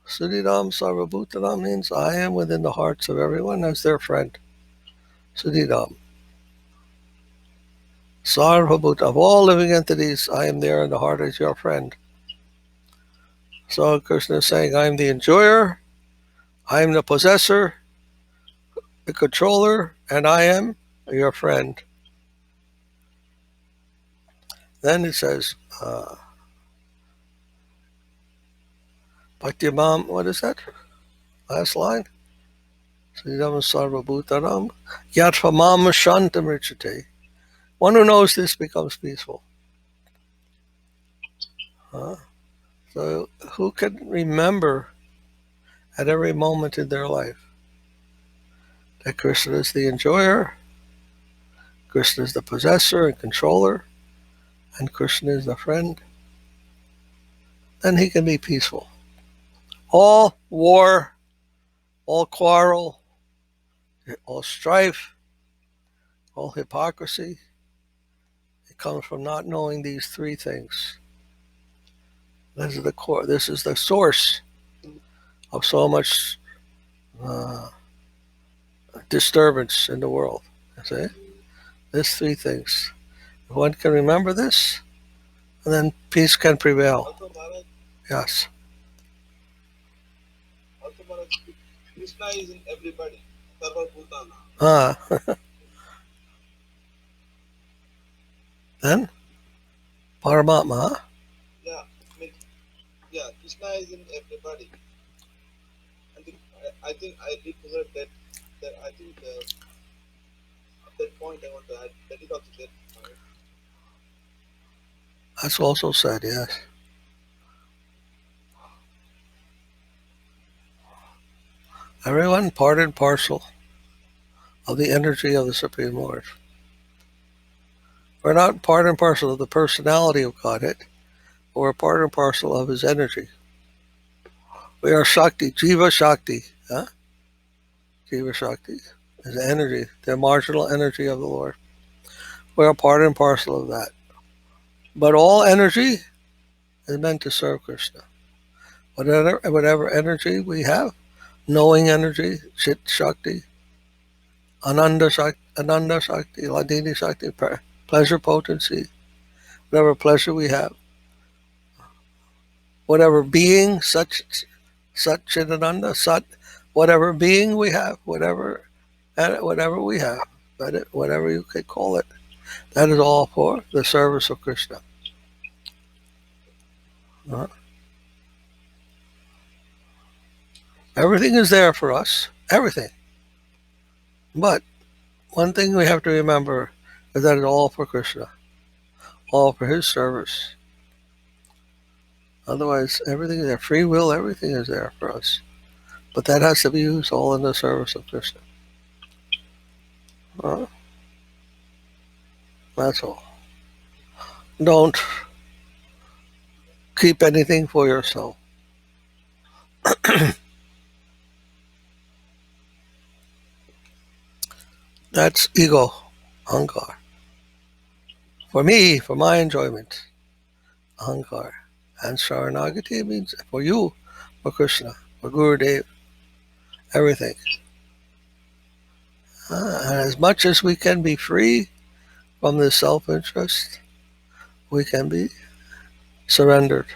Suridam Sarvabhutaram means I am within the hearts of everyone as their friend. Suridam. Sarvabhuta. Of all living entities, I am there in the heart as your friend. So Krishna is saying, I am the enjoyer, I am the possessor, the controller, and I am your friend. Then it says, Bhakti-mam, what is that? Last line. Sridham Sarvabhutaram. Yatvamam Shantam Richate. One who knows this becomes peaceful. Huh? So who can remember at every moment in their life that Krishna is the enjoyer, Krishna is the possessor and controller, and Krishna is the friend? Then he can be peaceful. All war, all quarrel, all strife, all hypocrisy, it comes from not knowing these three things. This is the core. This is the source of so much uh, disturbance in the world. See? These three things. If one can remember this, and then peace can prevail. Also, Maharaj, Yes. Krishna is in everybody. Sarva Bhutana. Ah. Then Paramatma. Huh? Yeah, Krishna is in everybody. And I think I did heard that I think that point I want to add. That is also there. That's also said. Yes. Everyone part and parcel of the energy of the Supreme Lord. We're not part and parcel of the personality of Godhead, but we're part and parcel of His energy. We are Shakti, Jiva Shakti. Huh? Jiva Shakti is the energy, the marginal energy of the Lord. We're a part and parcel of that. But all energy is meant to serve Krishna. Whatever energy we have, knowing energy, Chit Shakti, Ananda Shakti, Ladini Shakti, pleasure potency, whatever pleasure we have, whatever being, sat-cit-ananda, whatever being we have, whatever we have, whatever you could call it, that is all for the service of Krishna. Uh, Everything is there for us, everything. But one thing we have to remember is that it's all for Krishna, all for His service. Otherwise, everything is there. Free will, everything is there for us. But that has to be used all in the service of Krishna. That's all. Don't keep anything for yourself. That's ego, ahankar. For me, for my enjoyment, ahankar. And Sharanagati means for you, for Krishna, for Gurudev, everything. And as much as we can be free from this self-interest, we can be surrendered.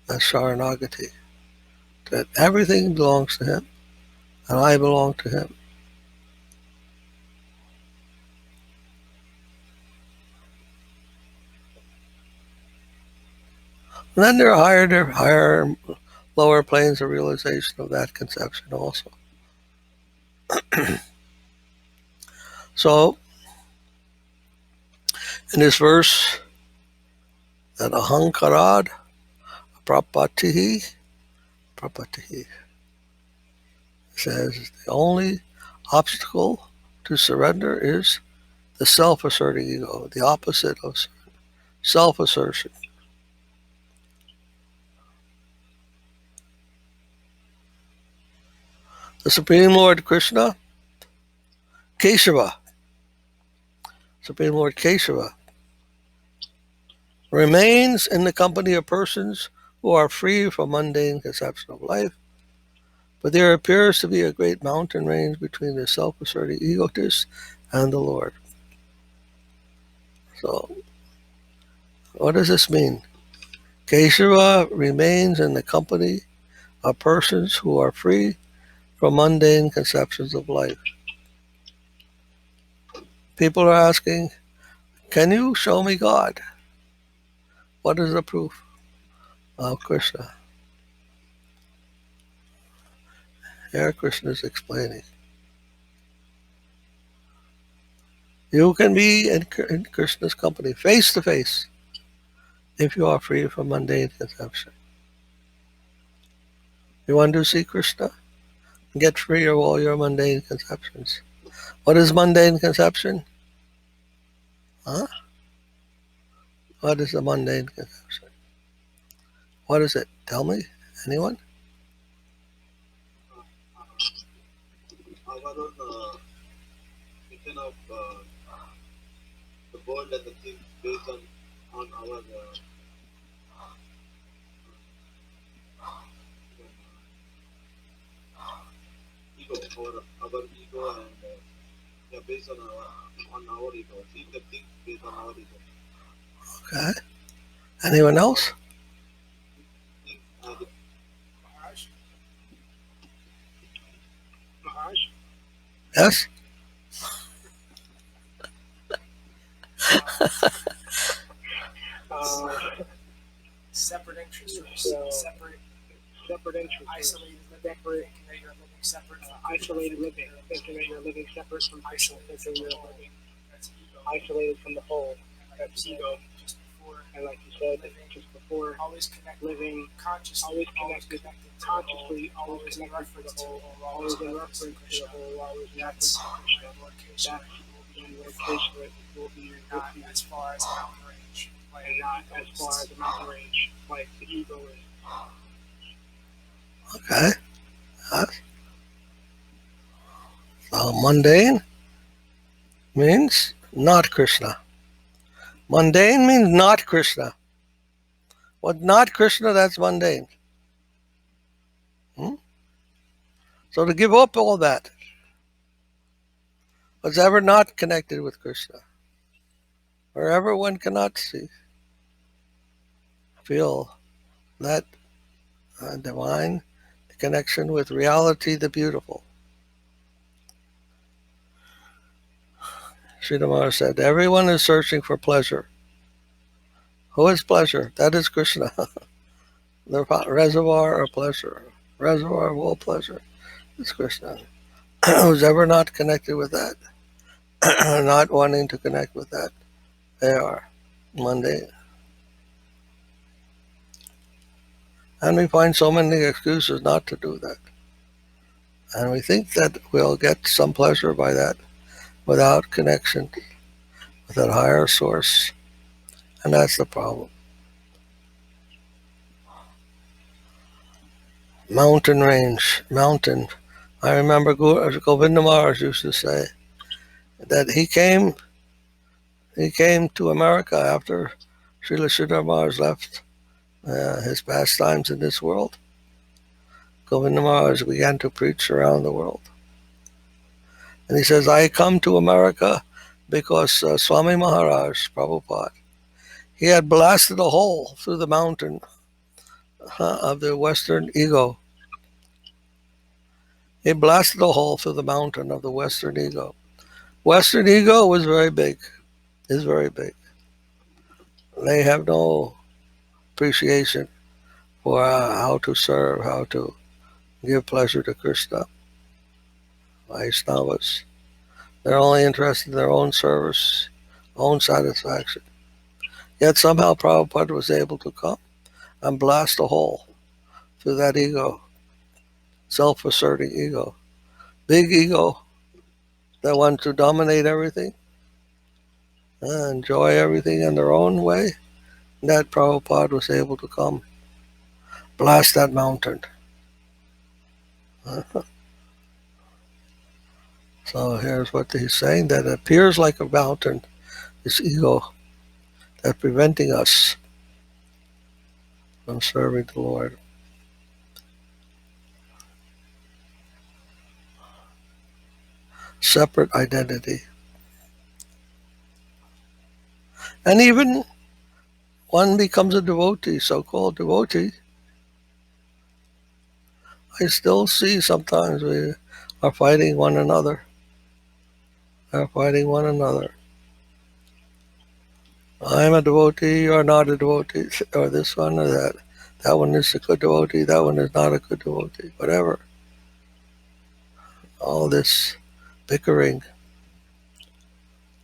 That's Sharanagati. That everything belongs to Him, and I belong to Him. And then there are higher, lower planes of realization of that conception also. So, in this verse, that ahankarad prapatihi says the only obstacle to surrender is the self-asserting ego, the opposite of self-assertion. The Supreme Lord Krishna, Keshava, Supreme Lord Keshava, remains in the company of persons who are free from mundane conception of life, but there appears to be a great mountain range between the self-asserting egotist and the Lord. So, what does this mean? Keshava remains in the company of persons who are free from mundane conceptions of life. People are asking, can you show me God? What is the proof of Krishna? Here Krishna is explaining. You can be in Krishna's company face to face if you are free from mundane conception. You want to see Krishna? Get free of all your mundane conceptions. What is mundane conception? Huh? What is the mundane conception? What is it? Tell me. Anyone? Our vision of the world and the things based on our ego, our ego, and yeah, based on our ego. See the things based on our ego. Okay. Anyone else? Maharaj? Yes? Separate interests, Separate interests, isolated living, thinking that you're living separate from isolated living, thinking that you're living separate from isolated thinking you're whole. living That's ego. isolated from the whole. That's ego. Just before And like you said, living, just before always connected, living consciously, always connected consciously, always in connected to reference the to the whole, whole, always in reference to the whole, always in reference That's to Krishna. Lord Krishna. That's when Lord Krishna will be Not with you, as far as mountain range, and not as far as the mountain range, like the ego is. Okay. Mundane means not Krishna. Mundane means not Krishna. What not Krishna, that's mundane. Hmm? So to give up all that, what's ever not connected with Krishna, wherever one cannot see, feel that divine connection with reality, the beautiful. Sridhar said, everyone is searching for pleasure. Who is pleasure? That is Krishna. The reservoir of pleasure, reservoir of all pleasure is Krishna. Who's ever not connected with that, not wanting to connect with that, they are mundane. And we find so many excuses not to do that. And we think that we'll get some pleasure by that without connection with that higher source. And that's the problem. Mountain range, mountain. I remember Govinda Maharaj used to say that he came to America after Srila Sridhar Maharaj left his pastimes in this world. Govinda Maharaj began to preach around the world. And he says, I come to America because Swami Maharaj, Prabhupada, he had blasted a hole through the mountain of the Western ego. He blasted a hole through the mountain of the Western ego. Western ego was very big, is very big. They have no appreciation for how to serve, how to give pleasure to Krishna. Vaishnavas. They're only interested in their own service, own satisfaction. Yet somehow Prabhupada was able to come and blast a hole through that ego, self-asserting ego, big ego that wants to dominate everything, enjoy everything in their own way. That Prabhupada was able to come blast that mountain. So here's what he's saying, that it appears like a mountain, this ego, that's preventing us from serving the Lord. Separate identity. And even one becomes a devotee, so-called devotee, I still see sometimes we are fighting one another. Are fighting one another. I'm a devotee, you're not a devotee, or this one or that. That one is a good devotee, that one is not a good devotee, whatever. All this bickering.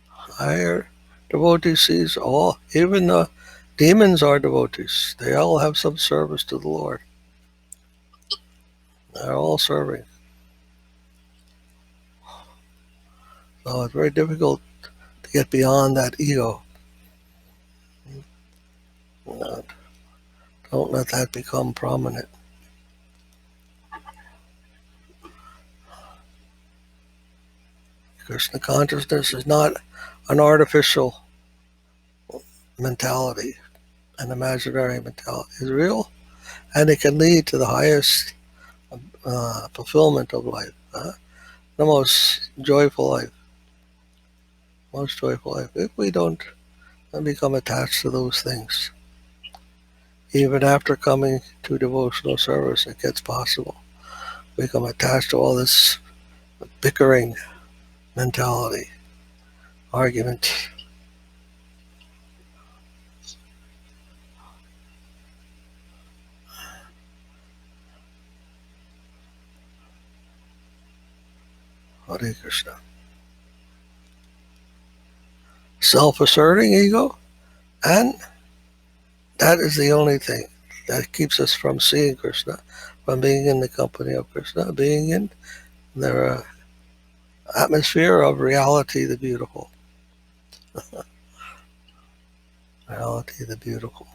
Higher devotee sees all, even the demons are devotees. They all have some service to the Lord. They're all serving. So it's very difficult to get beyond that ego. Don't let that become prominent. Krishna consciousness is not an artificial mentality, an imaginary mentality. It's real, and it can lead to the highest fulfillment of life, the most joyful life, most joyful life. If we don't become attached to those things, even after coming to devotional service, it gets possible. Become attached to all this bickering mentality, argument. Hare Krishna. Self-asserting ego, and that is the only thing that keeps us from seeing Krishna, from being in the company of Krishna, being in the atmosphere of reality, the beautiful. Reality, the beautiful.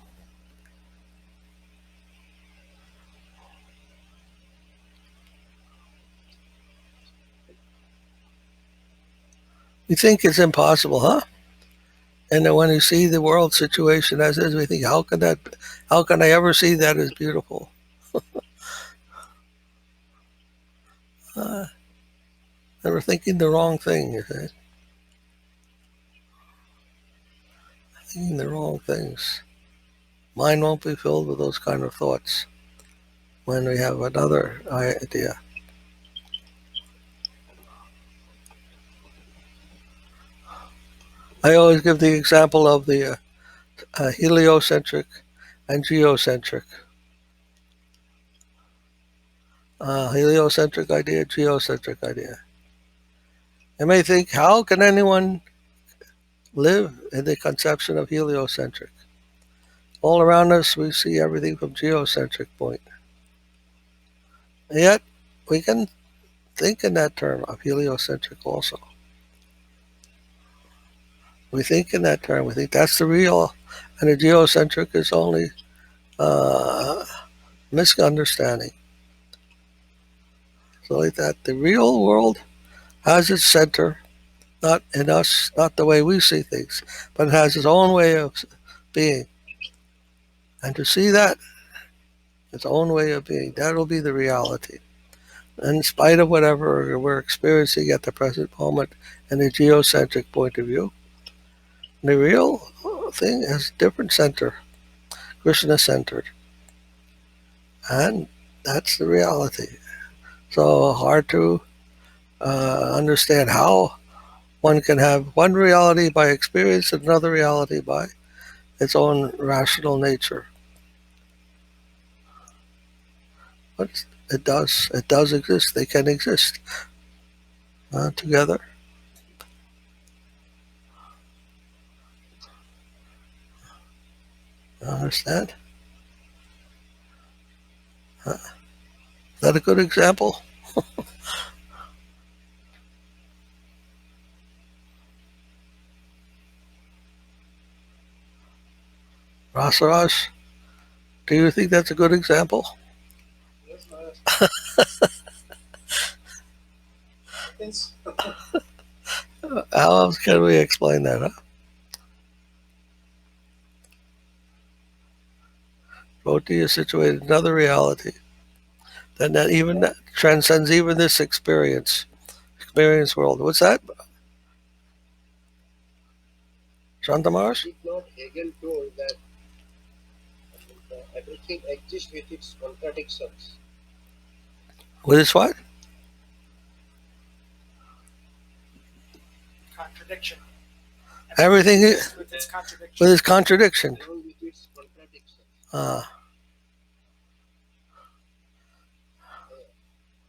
We think it's impossible, huh? And then when we see the world situation as is, we think, how can I ever see that as beautiful? Uh, they were thinking the wrong thing, you see? Thinking the wrong things. Mind won't be filled with those kind of thoughts when we have another idea. I always give the example of the heliocentric and geocentric. Heliocentric idea, geocentric idea. You may think, how can anyone live in the conception of heliocentric? All around us, we see everything from geocentric point. And yet, we can think in that term of heliocentric also. We think in that term. We think that's the real, and the geocentric is only uh, misunderstanding. So like that, the real world has its center, not in us, not the way we see things, but it has its own way of being. And to see that, its own way of being, that will be the reality. In spite of whatever we're experiencing at the present moment in a geocentric point of view, the real thing has a different center, Krishna centered. And that's the reality. So hard to understand how one can have one reality by experience and another reality by its own rational nature. But it does exist. They can exist together. You understand? Is that a good example? Rasaraj, do you think that's a good example? Yes, Maharaj. Yes. How else can we explain that? Huh? Roti is situated in another reality that even that transcends even this experience world. What's that, Shantamars? Did not Hegel told that everything exists with its contradictions? With his what? Contradiction. Everything With its contradiction. with his contradiction. Along with its contradictions. Uh,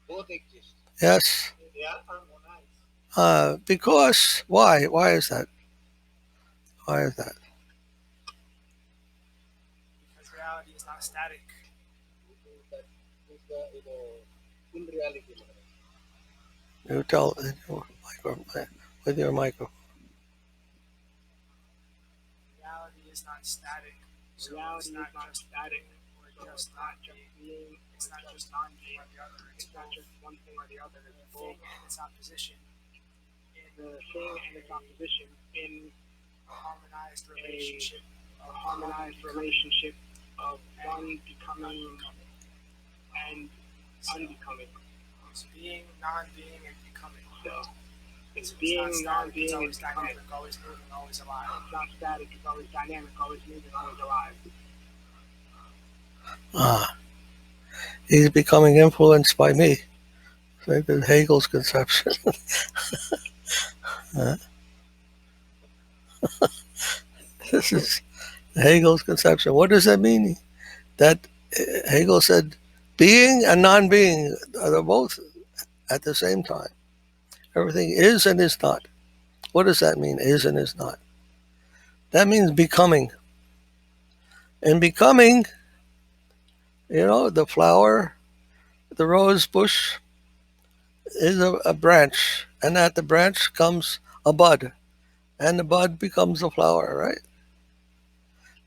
Both exist. yes. They are harmonized. Because why? Why is that? Why is that? Because reality is not static. That is the full reality, Maharaj. You tell with your micro. Reality is not static. So Reality it's not is not just static. or just not being. It's not just one thing or the other. It's not just one thing or the other. The thing and its opposition in The thing and its opposition in a harmonized relationship. a harmonized relationship of one becoming and unbecoming. It's being, non-being, and becoming. So it's It's being, not static, non-being, it's and always becoming. dynamic, always moving, always alive. It's not static, it's always dynamic, always moving, always alive. He's becoming influenced by me. Like the Hegel's conception. This is Hegel's conception. What does that mean? That Hegel said being and non-being are both at the same time. Everything is and is not. What does that mean? Is and is not. That means becoming. And becoming, the flower, the rose bush is a branch, and at the branch comes a bud, and the bud becomes a flower, right?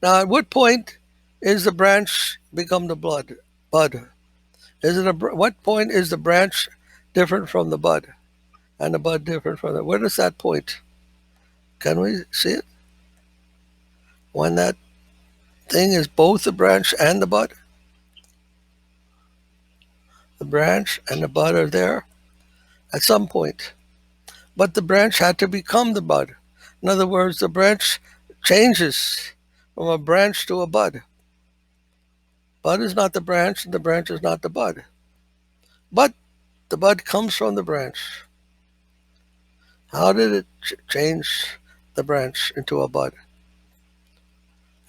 Now, at what point is the branch become the bud? Is it what point is the branch different from the bud, and the bud different from the? Where does that point? Can we see it? When that thing is both the branch and the bud, the branch and the bud are there at some point. But the branch had to become the bud. In other words, the branch changes from a branch to a bud. Bud is not the branch, and the branch is not the bud. But the bud comes from the branch. How did it change the branch into a bud?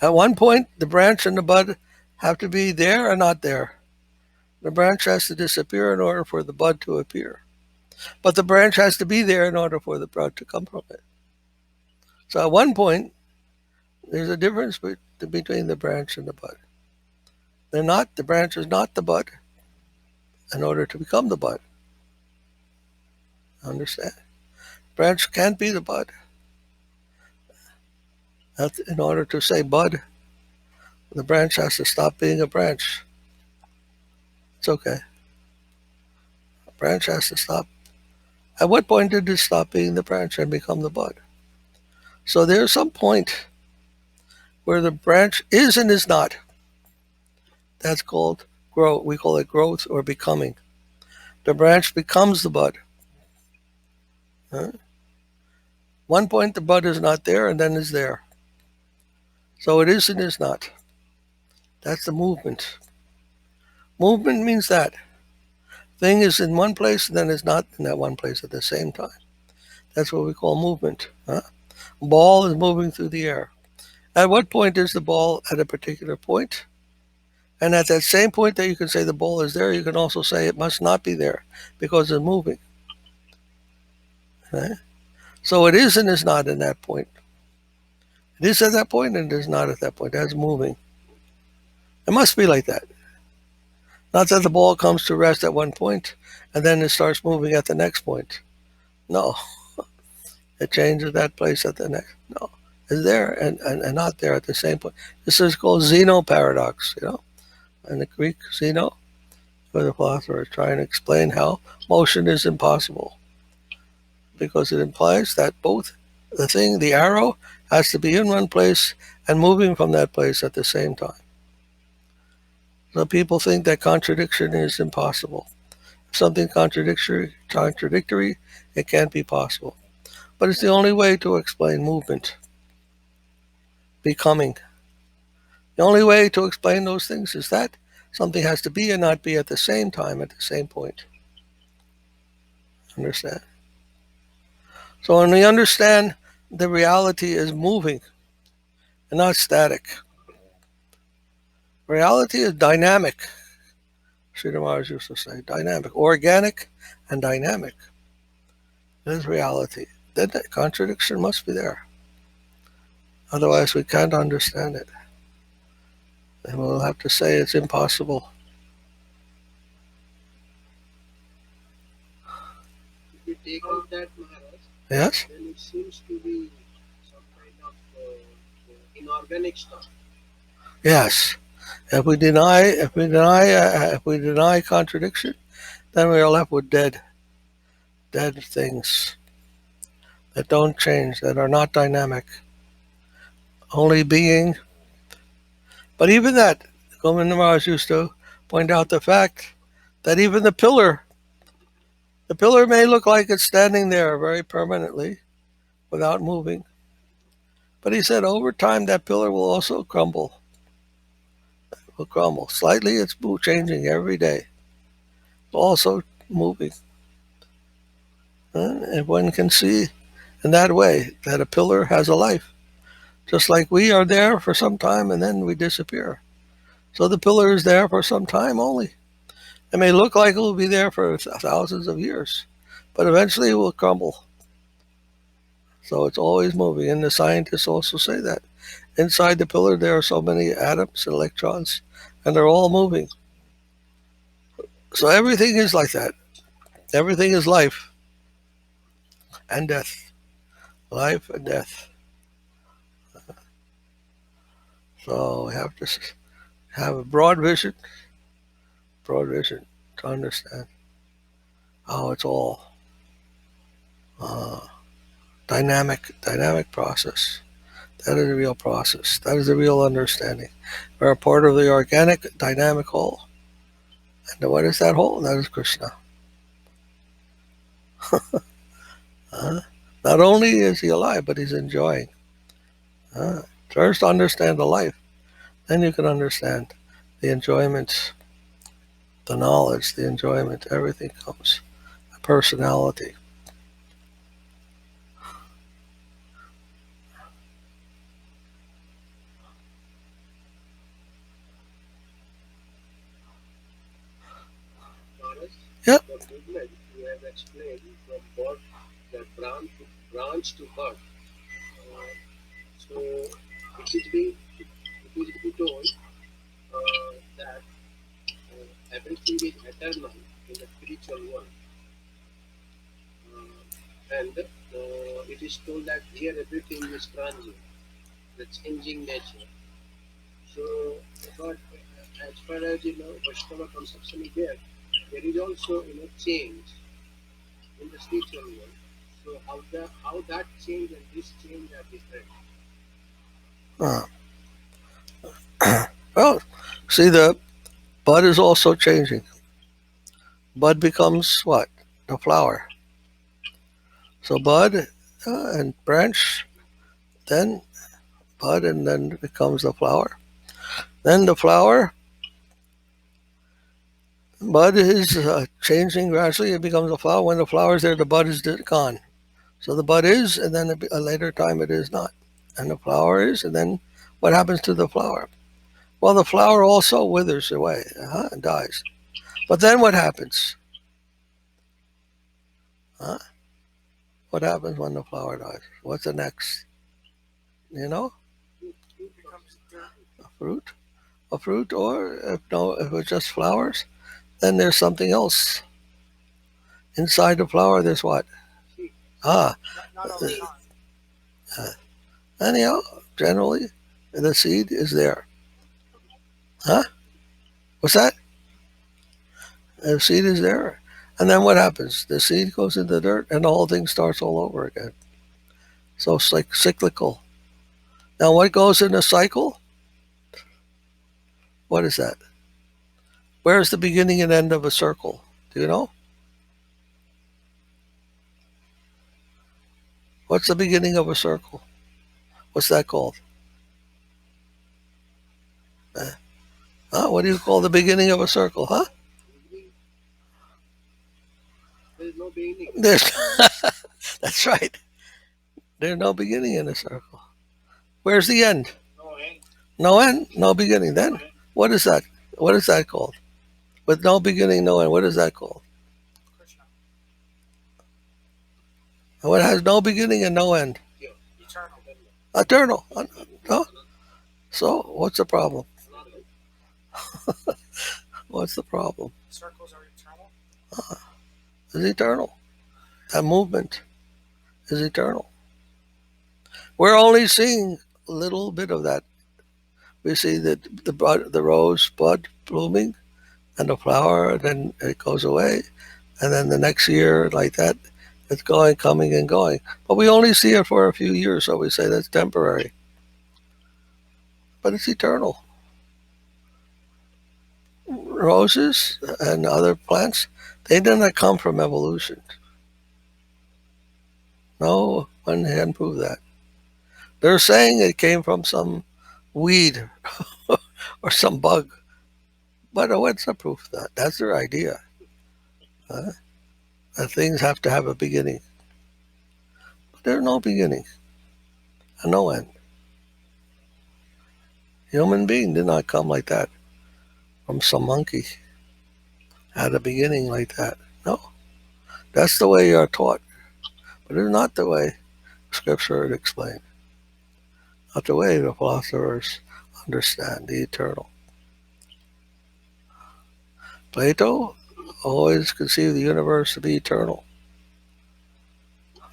At one point, the branch and the bud have to be there or not there. The branch has to disappear in order for the bud to appear. But the branch has to be there in order for the bud to come from it. So at one point, there's a difference between the branch and the bud. The branch is not the bud in order to become the bud. Understand? Branch can't be the bud. In order to say bud, the branch has to stop being a branch. It's okay. A branch has to stop. At what point did it stop being the branch and become the bud? So there's some point where the branch is and is not. That's called growth. We call it growth or becoming. The branch becomes the bud. Huh? One point the bud is not there and then is there. So it is and is not. That's the movement. Movement means that thing is in one place and then is not in that one place at the same time. That's what we call movement. Huh? Ball is moving through the air. At what point is the ball at a particular point? And at that same point that you can say the ball is there, you can also say it must not be there because it's moving. Right? So it is and is not in that point. It is at that point and it is not at that point. That's moving. It must be like that. Not that the ball comes to rest at one point and then it starts moving at the next point. No. It changes that place at the next. No. It's there and not there at the same point. This is called Zeno paradox, In the Greek, Zeno, where the philosopher is trying to explain how motion is impossible. Because it implies that both the arrow, has to be in one place and moving from that place at the same time. So people think that contradiction is impossible. If something contradictory, it can't be possible. But it's the only way to explain movement, becoming. The only way to explain those things is that something has to be and not be at the same time, at the same point. Understand? So when we understand the reality is moving and not static, reality is dynamic. Sridhar Maharaj used to say, dynamic, organic and dynamic. That is reality. Then that contradiction must be there. Otherwise, we can't understand it. And we'll have to say it's impossible. If we take out that Maharaj, Yes? then it seems to be some kind of inorganic stuff. Yes. If we deny contradiction, then we are left with dead things that don't change, that are not dynamic, only being. But even that, Govinda Maharaj used to point out the fact that even the pillar may look like it's standing there very permanently without moving. But he said over time that pillar will also crumble. Will crumble. Slightly it's changing every day. Also moving. And one can see in that way that a pillar has a life. Just like we are there for some time and then we disappear. So the pillar is there for some time only. It may look like it will be there for thousands of years, but eventually it will crumble. So it's always moving. And the scientists also say that. Inside the pillar there are so many atoms and electrons, and they're all moving. So everything is like that. Everything is life and death. Life and death. So we have to have a broad vision to understand how it's all dynamic process. That is a real process. That is a real understanding. We're a part of the organic, dynamic whole. And what is that whole? That is Krishna. Uh, Not only is he alive, but he's enjoying. First, understand the life. Then you can understand the enjoyment, the knowledge, the enjoyment. Everything comes. A personality. Maharaj, Yep. the movement you have explained from birth, the branch to birth. Uh, so it is being told that everything is eternal in the spiritual world, and it is told that here everything is transient, the changing nature. So, but as far as Vaishnava conception is there, there is also change in the spiritual world. So how that change and this change are different. Uh, well, see, the bud is also changing. Bud becomes what? The flower. So bud and branch, then bud, and then becomes the flower. Then the flower, bud is changing gradually. It becomes a flower. When the flower is there, the bud is gone. So the bud is, and then a later time it is not. And the flower is, and then what happens to the flower? Well, the flower also withers away and dies. But then what happens? Huh? What happens when the flower dies? What's the next? You know, Fruit becomes process. dirt. a fruit, a fruit, or if no, if it's just flowers, then there's something else inside the flower. There's what? See, Ah, Not all the time. uh, anyhow, generally, the seed is there. Huh? What's that? The seed is there, and then what happens? The seed goes into the dirt, and the whole thing starts all over again. So it's like cyclical. Now, what goes in a cycle? What is that? Where's the beginning and end of a circle? Do you know? What's the beginning of a circle? What's that called? What do you call the beginning of a circle? Huh? beginning, there is no beginning. There's. That's right. There's no beginning in a circle. Where's the end? No end. No end, no beginning. Then what is that? What is that called? With no beginning, no end. What is that called? Krishna. And what has no beginning and no end? Here, Eternal. Eternal. No. So what's the problem? another. What's the problem? Circles are eternal. It's eternal. That movement is eternal. We're only seeing a little bit of that. We see that the rose bud blooming and the flower, then it goes away, and then the next year, like that, it's going, coming, and going. But we only see it for a few years, so we say that's temporary. But it's eternal. Roses and other plants, they didn't come from evolution. No one can prove that. They're saying it came from some weed or some bug. But what's the proof of that? That's their idea. That things have to have a beginning. But there's no beginning and no end. Human being did not come like that from some monkey. Had a beginning like that. No. That's the way you are taught. But it's not the way Scripture would explain. Not the way the philosophers understand the eternal. Plato always conceived the universe to be eternal.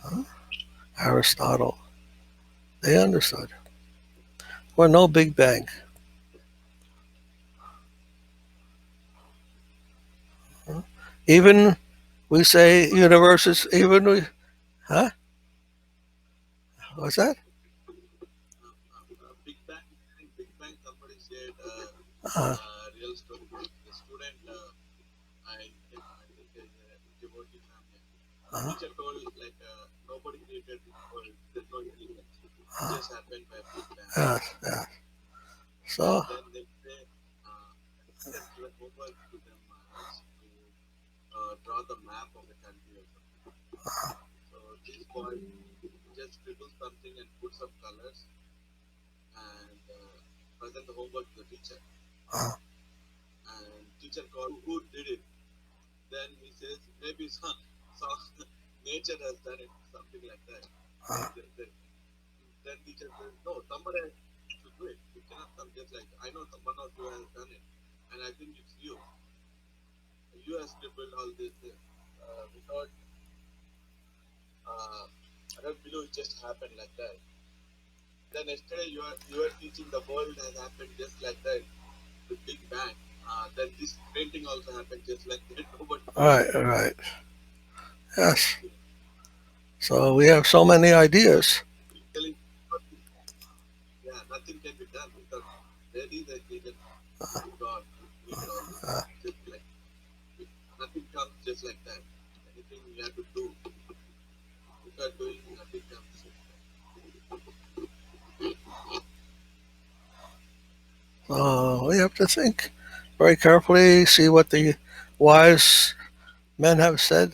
Huh? Aristotle, they understood. Well, no Big Bang. Huh? Even we say universe is even we, huh? What's that? Big Bang, in Big Bang, somebody said Uh, real story. The student, I think devotee family. uh, Teacher told like nobody created this world. There's no intelligence. It uh, just happened by Big Bang. yeah. And So, then next day, teacher given homework to them is to draw the map of a country or something. So this boy just scribbles something and put some colors and present the homework to the teacher. uh, And teacher called, who did it? Then he says, maybe some nature has done it, something like that. uh, Then teacher says, no, somebody has to do it. You cannot come just like, I know someone or two has done it. And I think it's you. You have scribbled all this without, I don't believe it just happened like that. Then yesterday you are teaching the world has happened just like that, the Big Bang. Then this painting also happened just like that. Nobody right, right. Yes. So we have so many ideas. telling nothing, yeah, nothing can be done because there is a creator, God who created all this. Uh, Just like nothing comes just like that. Anything you have to do without doing nothing comes just we have to think very carefully, see what the wise men have said.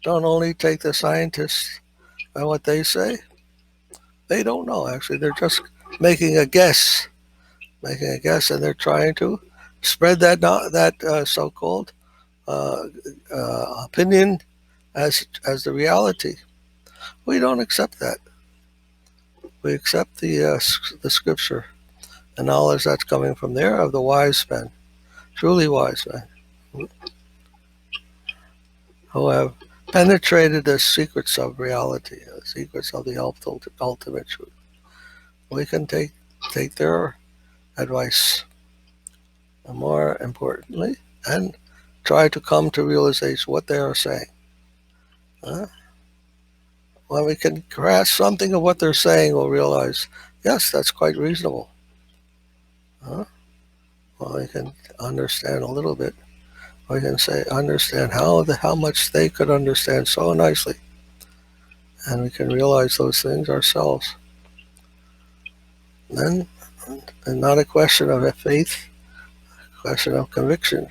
Don't only take the scientists and what they say. They don't know, actually. They're just making a guess, and they're trying to spread that so-called uh, opinion as the reality. We don't accept that. We accept the scripture, the knowledge that's coming from there of the wise men, truly wise men, who have penetrated the secrets of reality, the secrets of the ultimate truth. We can take their advice, and more importantly, and try to come to realization what they are saying. Uh, when we can grasp something of what they're saying, we'll realize, yes, that's quite reasonable. Uh, well, we can understand a little bit. We can say understand how much they could understand so nicely, and we can realize those things ourselves. Then, and not a question of a faith, a question of conviction,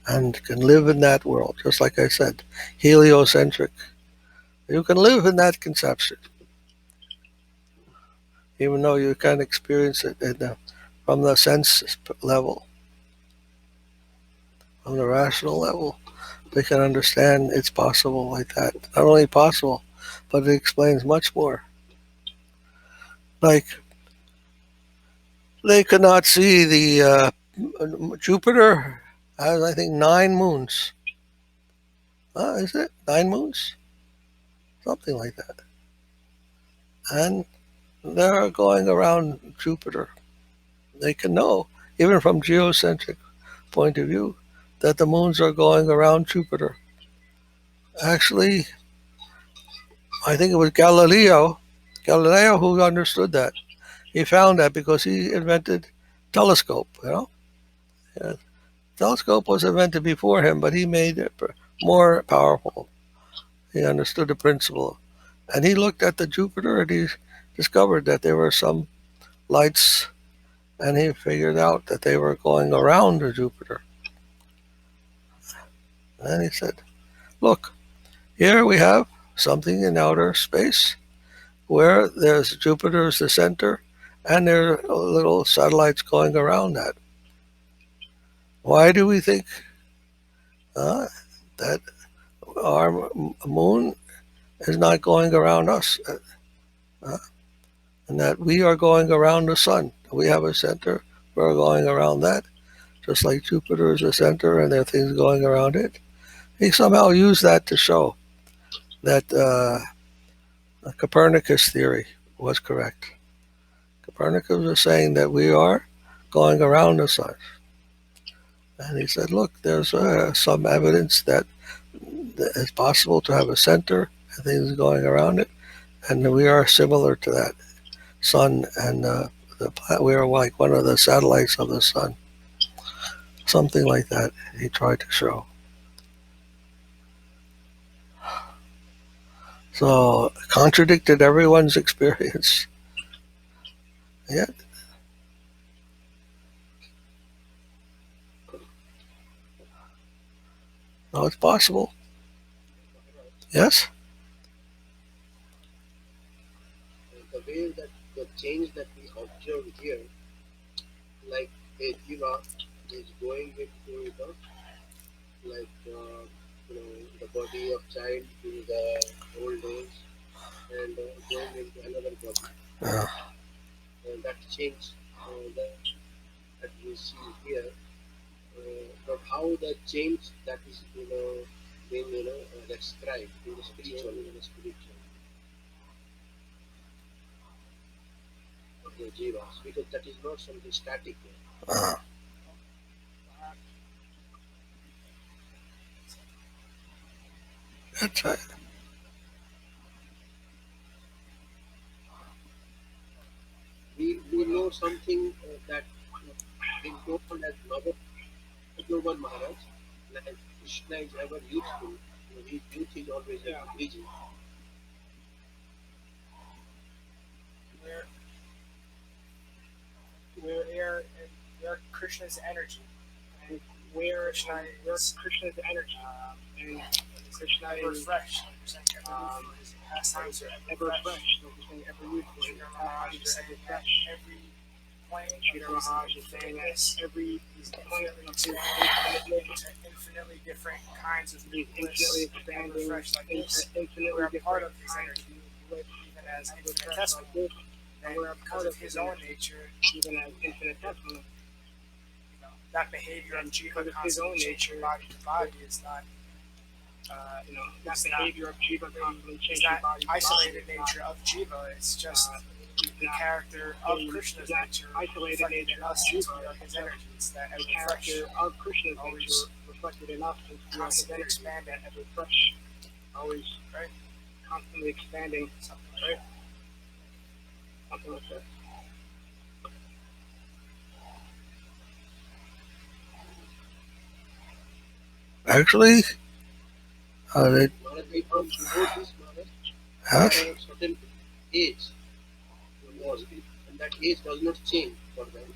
and can live in that world. Just like I said, heliocentric. You can live in that conception, even though you can't experience it from the sense level, from the rational level. We can understand it's possible like that. Not only possible, but it explains much more. Like they could not see the Jupiter has, I think, 9 moons. Is it 9 moons? Something like that. And they're going around Jupiter. They can know, even from geocentric point of view, that the moons are going around Jupiter. Actually, I think it was Galileo who understood that. He found that because he invented telescope. Yeah, telescope was invented before him, but he made it more powerful. He understood the principle, and he looked at the Jupiter and he discovered that there were some lights, and he figured out that they were going around the Jupiter. And he said, "Look, here we have something in outer space where there's Jupiter is the center, and there are little satellites going around that. Why do we think uh, that our moon is not going around us, uh, and that we are going around the sun? We have a center, we're going around that, just like Jupiter is the center, and there are things going around it." He somehow used that to show that Copernicus' theory was correct. Copernicus was saying that we are going around the sun. And he said, look, there's some evidence that it's possible to have a center and things going around it, and we are similar to that sun, and we are like one of the satellites of the sun, something like that. He tried to show. So contradicted everyone's experience. Yeah, no, it's possible. Yes. The way that the change that we observe here, like a jiva is going into the like the body of child in the old age and going into another body. Uh, And that change that we see here, but how the change that is being described in the spiritual of the jivas, because that is not something static. uh, that's right. We know something that is known as Madhava Maharaj, like Krishna is ever youthful. His youth is always increasing. We're we're we're Krishna's energy, and we're Krishna's energy, and Krishna is fresh. His pastimes are ever fresh. Ever youthful. Sri Maharaj is saying that every point Sri Maharaj is saying that every infinitely expanding into infinitely different kinds of new bliss, ever fresh like this. We're a part of his energy, even as infinitesimal. And because of his own nature, even as infinitesimal, that behavior of jiva, his own nature, body to body, is not, that behavior of jiva constantly changing body. Isolated nature of jiva. It's just the character of Krishna's nature, isolated nature in us, his energy. It's that ever character of Krishna's nature reflected in us, constantly expanding, ever fresh, always right, constantly expanding, something right. Something like that. Actually, they, Maharaj, I found before this Maharaj, yes. there are certain age was, and that age does not change for them.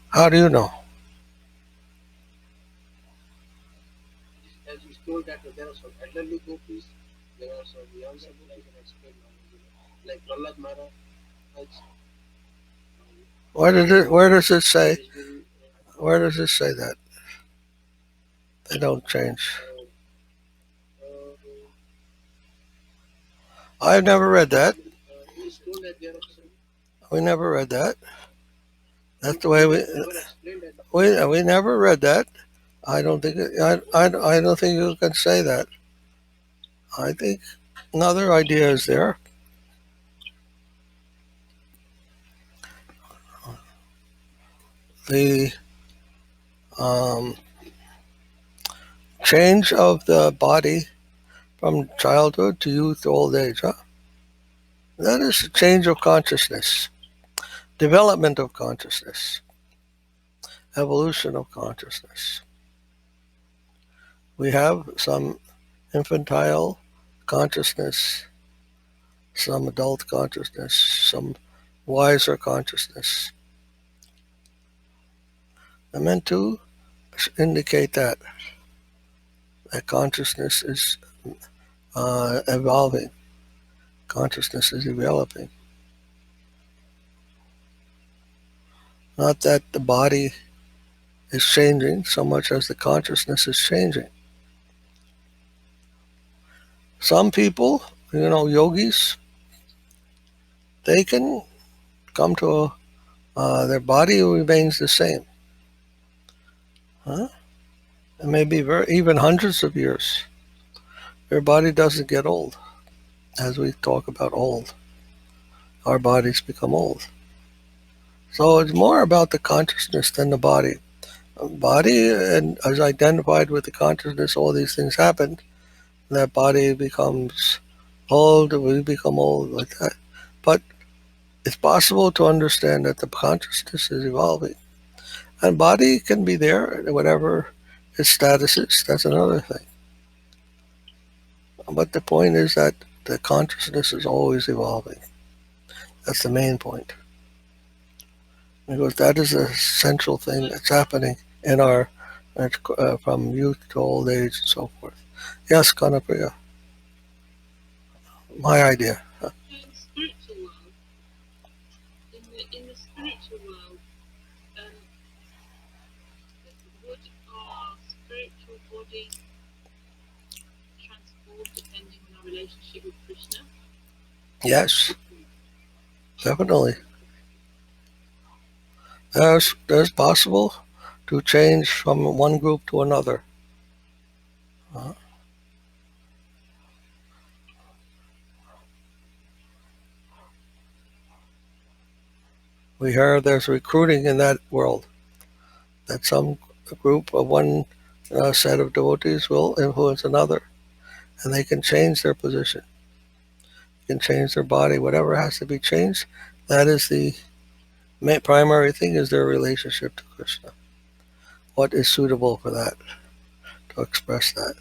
How do you know? As you told that there are some elderly gopis, there are some young gopis, I can explain like Prahlad Maharaj. Where does it say? He's been, Where does it say that they don't change? uh, I've never read that. he's told that there are some. We never read that. That's the way we never read that. I don't think I don't think you can say that. I think another idea is there. The um, change of the body from childhood to youth to old age. Huh? That is a change of consciousness, development of consciousness, evolution of consciousness. We have some infantile consciousness, some adult consciousness, some wiser consciousness. I meant to indicate that consciousness is evolving, consciousness is developing. Not that the body is changing so much as the consciousness is changing. Some people, yogis, they can come to their body remains the same. Huh? It may be even hundreds of years. Their body doesn't get old. As we talk about old, our bodies become old. So it's more about the consciousness than the body. Body and as identified with the consciousness, all these things happen. That body becomes old, we become old like that. But it's possible to understand that the consciousness is evolving. And body can be there, whatever its status is, that's another thing. But the point is that the consciousness is always evolving. That's the main point. Because that is the central thing that's happening in our, from youth to old age and so forth. Yes, Kanapriya, my idea. Yes, definitely. There's possible to change from one group to another. Uh, we hear there's recruiting in that world, that some group of one set of devotees will influence another, and they can change their position, can change their body, whatever has to be changed. That is the primary thing, is their relationship to Krishna. What is suitable for that, to express that.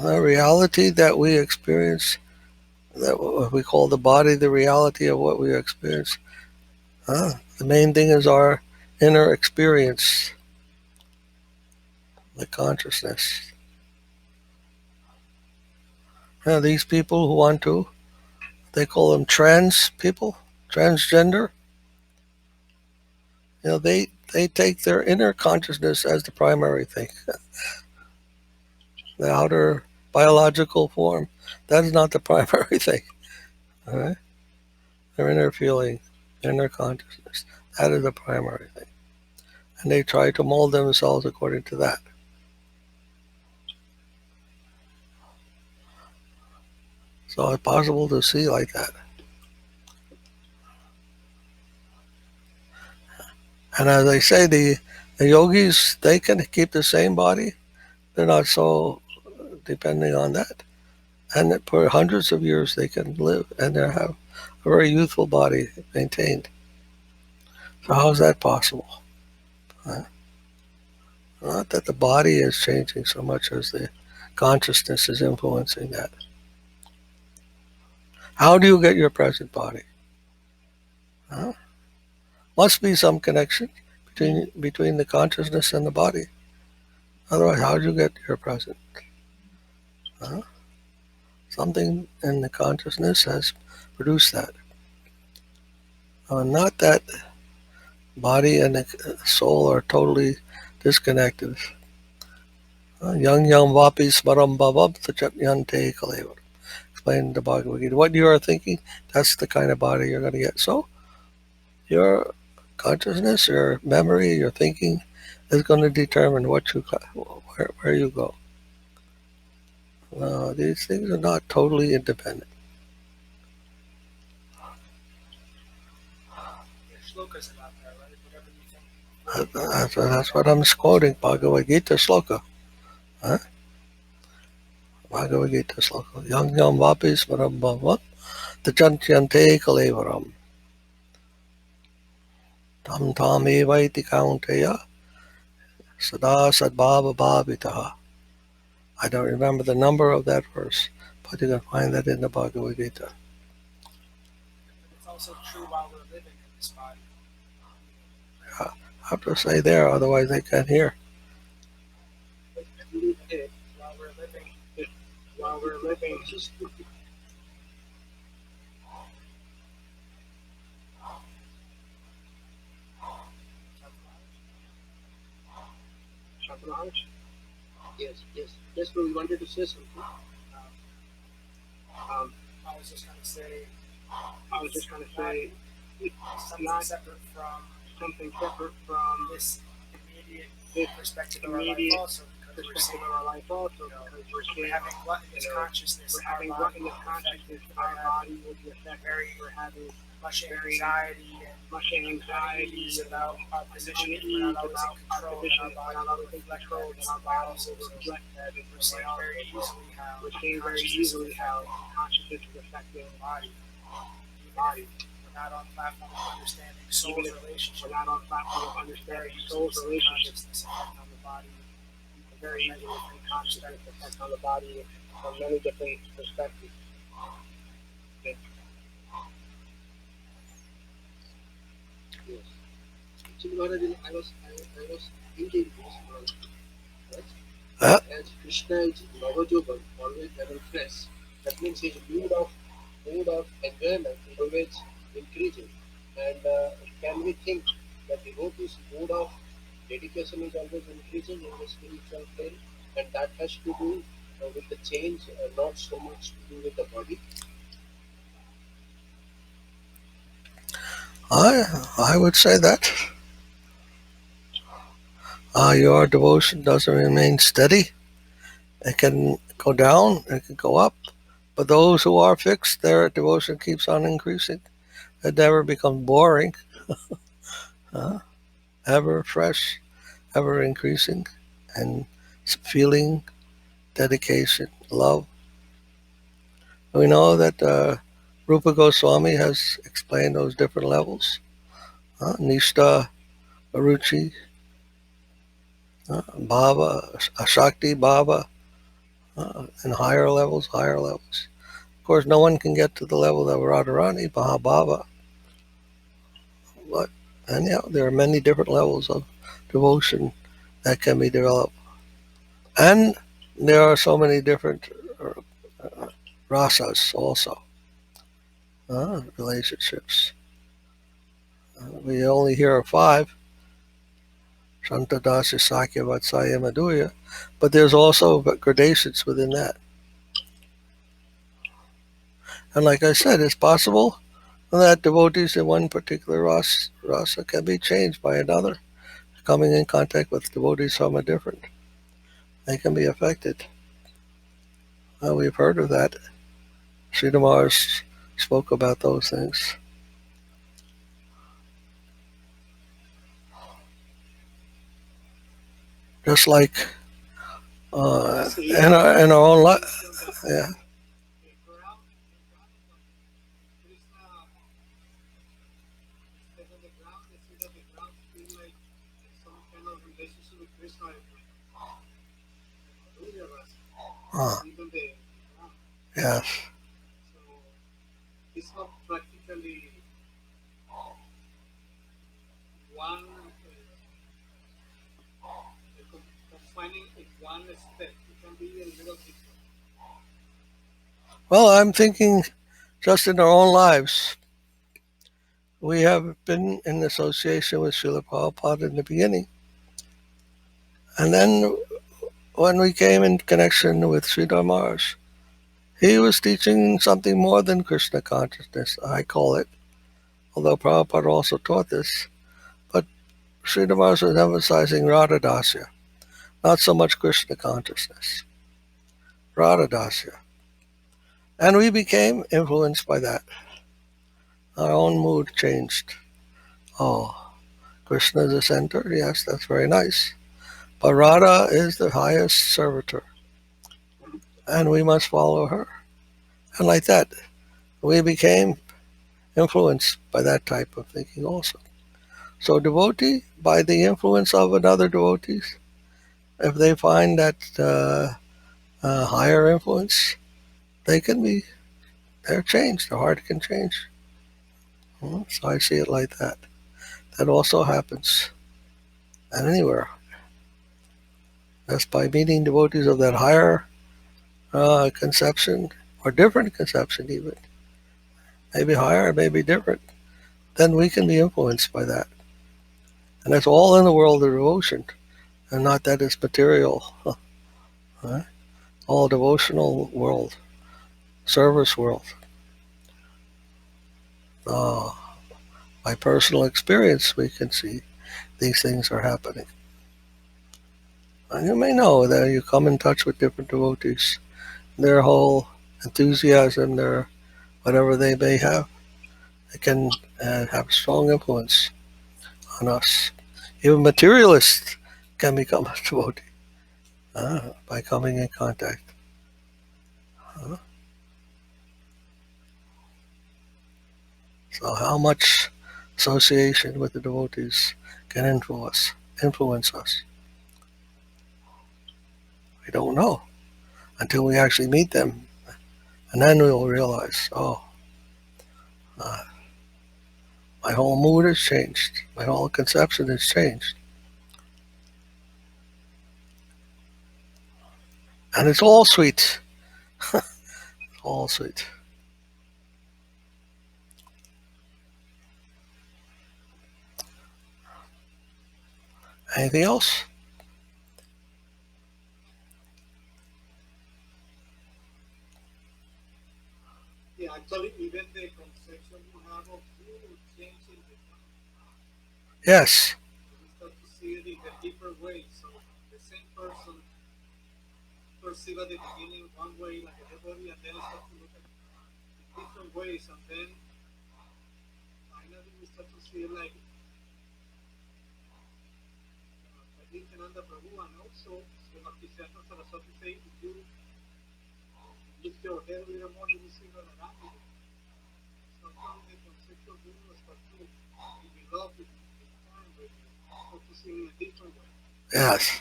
The reality that we experience, that what we call the body, the reality of what we experience, the main thing is our inner experience, the consciousness. These people who want to, they call them trans people, transgender. They take their inner consciousness as the primary thing. The outer biological form, that is not the primary thing. All right? Their inner feeling, inner consciousness, that is the primary thing. And they try to mold themselves according to that. So it's possible to see like that. And as I say, the yogis, they can keep the same body. They're not so depending on that. And for hundreds of years they can live and they have a very youthful body maintained. So how is that possible? Not that the body is changing so much as the consciousness is influencing that. How do you get your present body? Huh? Must be some connection between the consciousness and the body. Otherwise, how do you get your present? Huh? Something in the consciousness has produced that. Not that body and the soul are totally disconnected. Yang yang vapi smaram bhavam yante kalevar. Explain the Bhagavad Gita. What you are thinking, that's the kind of body you're going to get. So your consciousness, your memory, your thinking is going to determine where you go. These things are not totally independent. Shlokas about that, right? Whatever you think. That's what I'm quoting, Bhagavad Gita sloka. Huh? Bhagavad Gita sloka. Yang yam vapi smaram bhava tajantyante kalevaram. Tam tam evaiti kaunteya sada sadbhava bhavitaha. I don't remember the number of that verse, but you can find that in the Bhagavad Gita. It's also true while we're living in this body. I have to say there, otherwise they can't hear. While we're living, Yes, but we wanted to say something. I was just going to say, something separate from this immediate perspective of our life also, perspective of our life also, because we're seeing, having gluttonous consciousness, we're having gluttonous consciousness, our body will be affected. We're having much anxiety and about our position. If we're not always in control, and our body will reflect that. We're seeing very easily how consciousness is affecting the body. We're not on platform of understanding soul's relationship. We're not on platform of understanding soul's relationships on the body. Very easily from consciousness effect on the body from many different perspectives. Yes. Yes. Actually, Maharaj, I was thinking this, right? As Krishna is Navajoban, always never fresh. That means his mood of enjoyment is always increasing. And can we think that devotee's mood of dedication is always increasing in the spiritual plane, and that has to do with the change, not so much to do with the body? I would say that your devotion doesn't remain steady. It can go down, it can go up. But those who are fixed, their devotion keeps on increasing. It never becomes boring, ever fresh, ever increasing, and feeling dedication, love. We know that Rupa Goswami has explained those different levels. Nishta, Ruchi, Bhava, Ashakti, Bhava, and higher levels, higher levels. Of course, no one can get to the level of Radharani, Mahabhava, but anyhow, there are many different levels of devotion that can be developed. And there are so many different rasas also, relationships. We only hear of five, Shantadasi, Sakya, Vatsaya, Madhurya, but there's also gradations within that. And like I said, it's possible that devotees in one particular rasa can be changed by another, coming in contact with devotees from a different. They can be affected. We've heard of that. Sridhar spoke about those things. Just like in our own life. Yeah. Yes. It's not practically one confining in one step. It can be a little different. Well, I'm thinking just in our own lives. We have been in association with Srila Prabhupada in the beginning. And then when we came in connection with Sridhar Maharaj, he was teaching something more than Krishna consciousness, I call it, although Prabhupada also taught this. But Sridhar Maharaj was emphasizing Radha Dasya, not so much Krishna consciousness. Radha Dasya. And we became influenced by that. Our own mood changed. Oh, Krishna is the center? Yes, that's very nice. But Radha is the highest servitor, and we must follow her. And like that, we became influenced by that type of thinking also. So devotee, by the influence of another devotees, if they find that higher influence, they can be, they're changed. The heart can change. So I see it like that. That also happens, and anywhere. That's by meeting devotees of that higher conception, or different conception even, maybe higher, maybe different, then we can be influenced by that. And that's all in the world of devotion, and not that it's material. Huh? All devotional world, service world. Uh, by personal experience, we can see these things are happening. And you may know that you come in touch with different devotees. Their whole enthusiasm, their whatever they may have, it can have a strong influence on us. Even materialists can become a devotee by coming in contact. Uh, so how much association with the devotees can influence us? We don't know until we actually meet them, and then we'll realize, oh, uh, my whole mood has changed. My whole conception has changed. And it's all sweet. All sweet. Anything else? Yeah, actually, even the conception we have of food changes. Yes. We start to see it in a different way. So the same person perceive at the beginning one way, like everybody, and then start to look at it in different ways, and then finally we start to see it like Nityananda Prabhu, and also Bhakti Saraswati say, if you lift your head a little more, you will see Radharani. Sometimes the conceptual guru start to develop it in time, but start to see it in a different way. Yes.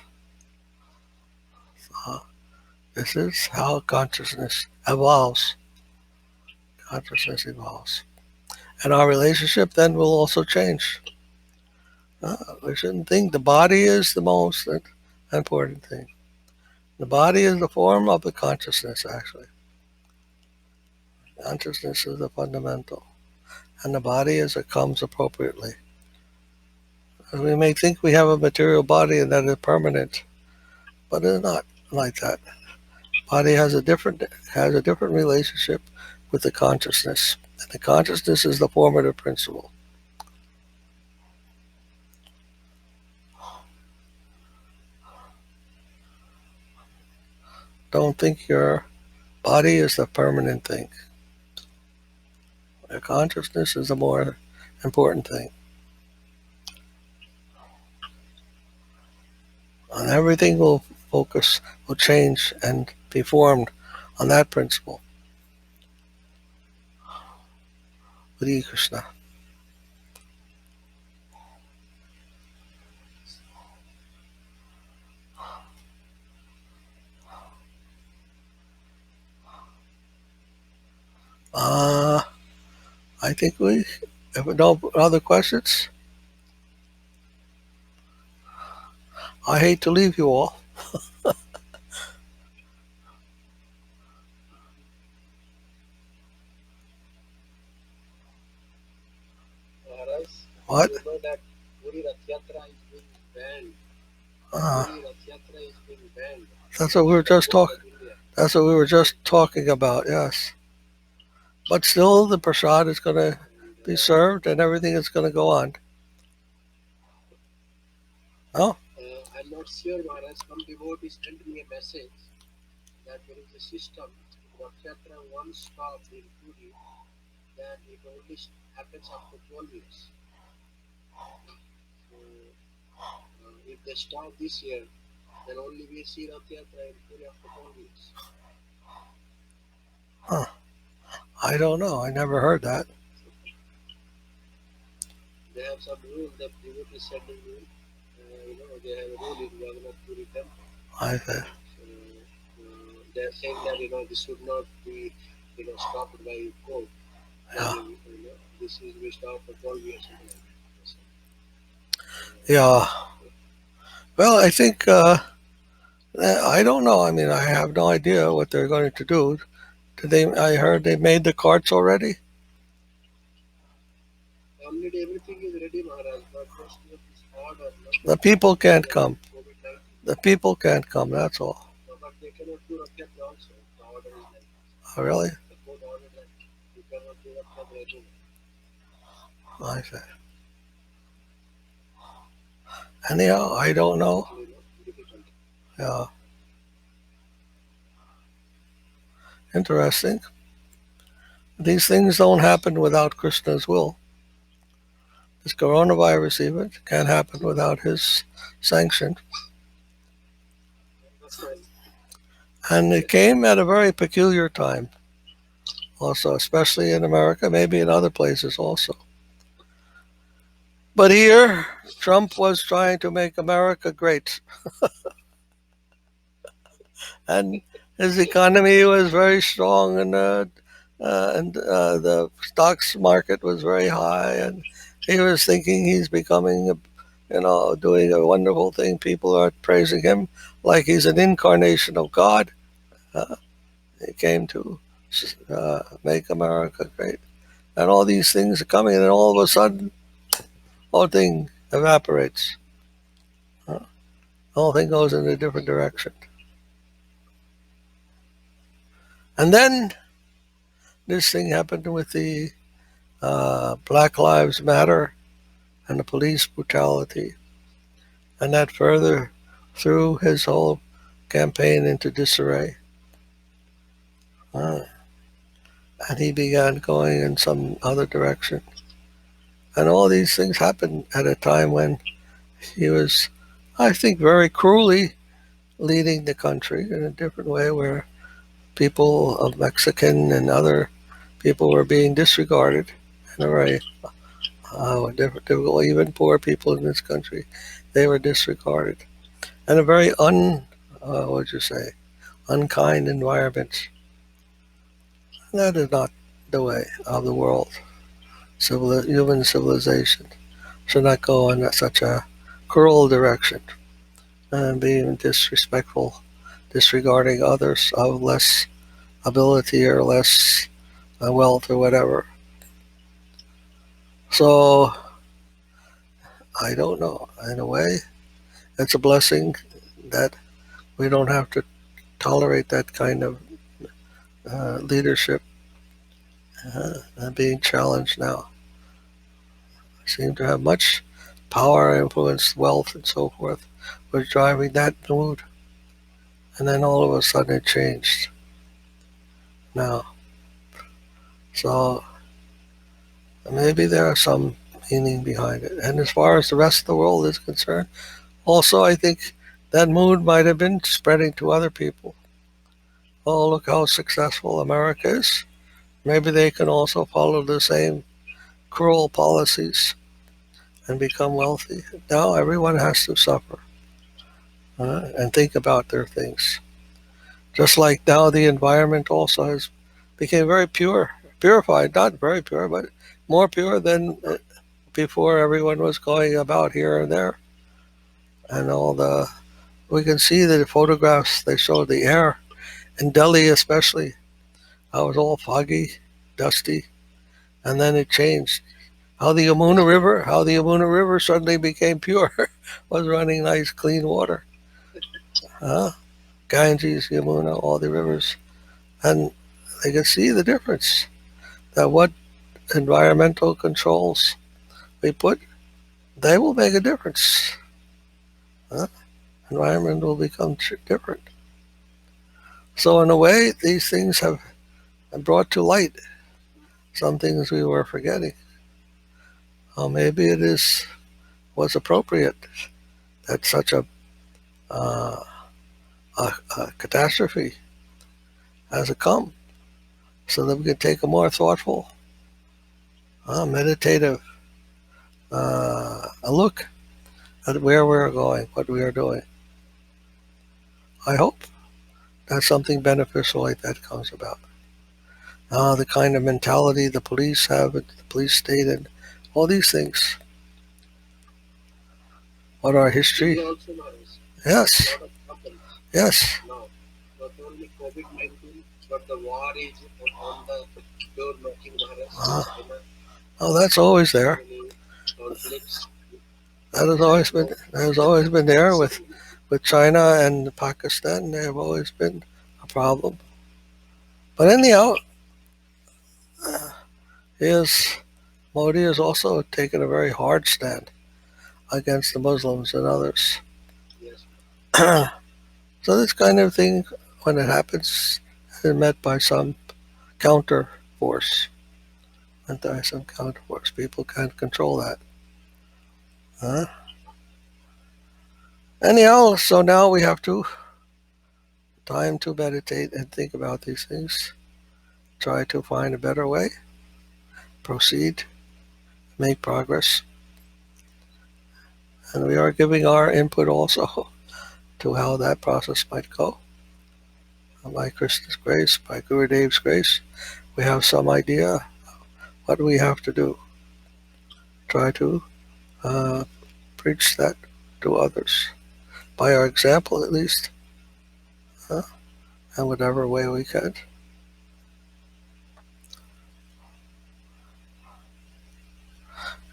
This is how consciousness evolves. Consciousness evolves. And our relationship then will also change. We shouldn't think the body is the most important thing. The body is the form of the consciousness, actually. Consciousness is the fundamental. And the body is it comes appropriately. We may think we have a material body and that it's permanent, but it's not like that. Body has a different relationship with the consciousness. And the consciousness is the formative principle. Don't think your body is the permanent thing. Your consciousness is the more important thing. And everything will change and be formed on that principle. Hare Krishna. Uh, I think we, if no other questions, I hate to leave you all. Maharaj, What? you know that Puri Rath Yatra is being banned. Uh, Puri Rath Yatra is being banned that's what we were from just talking. India. That's what we were just talking about. Yes, but still, the prasad is going to And be served, and everything is going to go on. No? I'm not sure, Maharaj. Some devotee sent me a message that there is a system. Rath Yatra once stopped in Puri, then it only happens after 12 years. So if they start this year, then only we see Rath Yatra in Puri after 12 years. Huh. I don't know. I never heard that. They have some rule that devotee sending rule. They have a rule in Jagannath Puri temple. I said, So they are saying that this should not be stopped by court. yeah, This is we stop for 12 years. yeah. Well, I think I don't know. I mean, I have no idea what they're going to do. Did they? I heard they made the carts already. Already everything is ready, Maharaj, but just this order, The people can't come. COVID-19. The people can't come. That's all. But they cannot do Rath Yatra also. The order is like Oh, really? the court order like you cannot do Rath Yatra anymore. I said. Anyhow, I don't know. Difficult. Yeah, interesting. These things don't happen without Krishna's will. This coronavirus even can't happen without his sanction. That's right. And it came at a very peculiar time, also, especially in America, maybe in other places also. But here, Trump was trying to make America great, and his economy was very strong, and the stocks market was very high, and he was thinking he's becoming, doing a wonderful thing. People are praising him like he's an incarnation of God. Uh, he came to make America great, and all these things are coming, and all of a sudden, the whole thing evaporates. Uh, the whole thing goes in a different direction. And then this thing happened with the Black Lives Matter and the police brutality, and that further threw his whole campaign into disarray. Uh, and he began going in some other direction. And all these things happened at a time when he was, I think, very cruelly leading the country in a different way, where people of Mexican and other people were being disregarded in a very difficult. Even poor people in this country, they were disregarded, and a very what would you say, unkind environment. That is not the way of the world. Human civilization should not go in such a cruel direction and being disrespectful, disregarding others of less ability or less wealth or whatever. So I don't know. In a way, it's a blessing that we don't have to tolerate that kind of leadership and being challenged now. Seem to have much power, influence, wealth, and so forth was driving that mood. And then all of a sudden it changed now. So maybe there are some meaning behind it. And as far as the rest of the world is concerned, also I think that mood might have been spreading to other people. Oh, look how successful America is. Maybe they can also follow the same cruel policies and become wealthy. Now everyone has to suffer and think about their things. Just like now the environment also has became very pure, purified, not very pure, but more pure than before. Everyone was going about here and there, and all the we can see the photographs they show the air in Delhi, especially. How it was all foggy, dusty, and then it changed. How the Yamuna River suddenly became pure, was running nice, clean water. Huh? Ganges, Yamuna, all the rivers, and they can see the difference. That what environmental controls we put, they will make a difference. Huh? Environment will become different. So in a way, these things have brought to light some things we were forgetting. Maybe it was appropriate that such uh, a catastrophe has come, so that we can take a more thoughtful, meditative a look at where we're going, what we are doing. I hope that something beneficial like that comes about. The kind of mentality the police have, the police state, and all these things. What our history? India also now is Yes, a lot of troubles yes. now. Not only COVID-19, but the war is on the door knocking Maharashtra, Uh, China, oh, that's always so there. many conflicts. That has always been there with China and Pakistan. They have always been a problem. But anyhow, his Modi has also taken a very hard stand against the Muslims and others. Yes, So this kind of thing, when it happens, is met by some counter force. Some counter force. People can't control that. Huh? Anyhow, so now we have to time to meditate and think about these things. Try to find a better way. Proceed. Make progress. And we are giving our input also to how that process might go. By Krishna's grace, by Gurudev's grace, we have some idea what we have to do. Try to uh, preach that to others, by our example at least, in whatever way we can.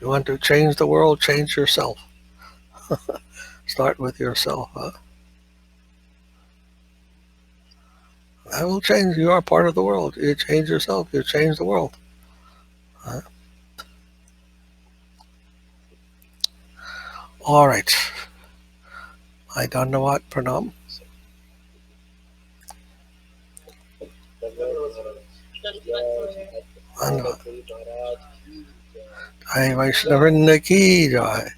You want to change the world, change yourself. Start with yourself. That will change. You are part of the world. You change yourself, you change the world. All right. I don't know what pranam. Jai Vaishnavrinda ki jai.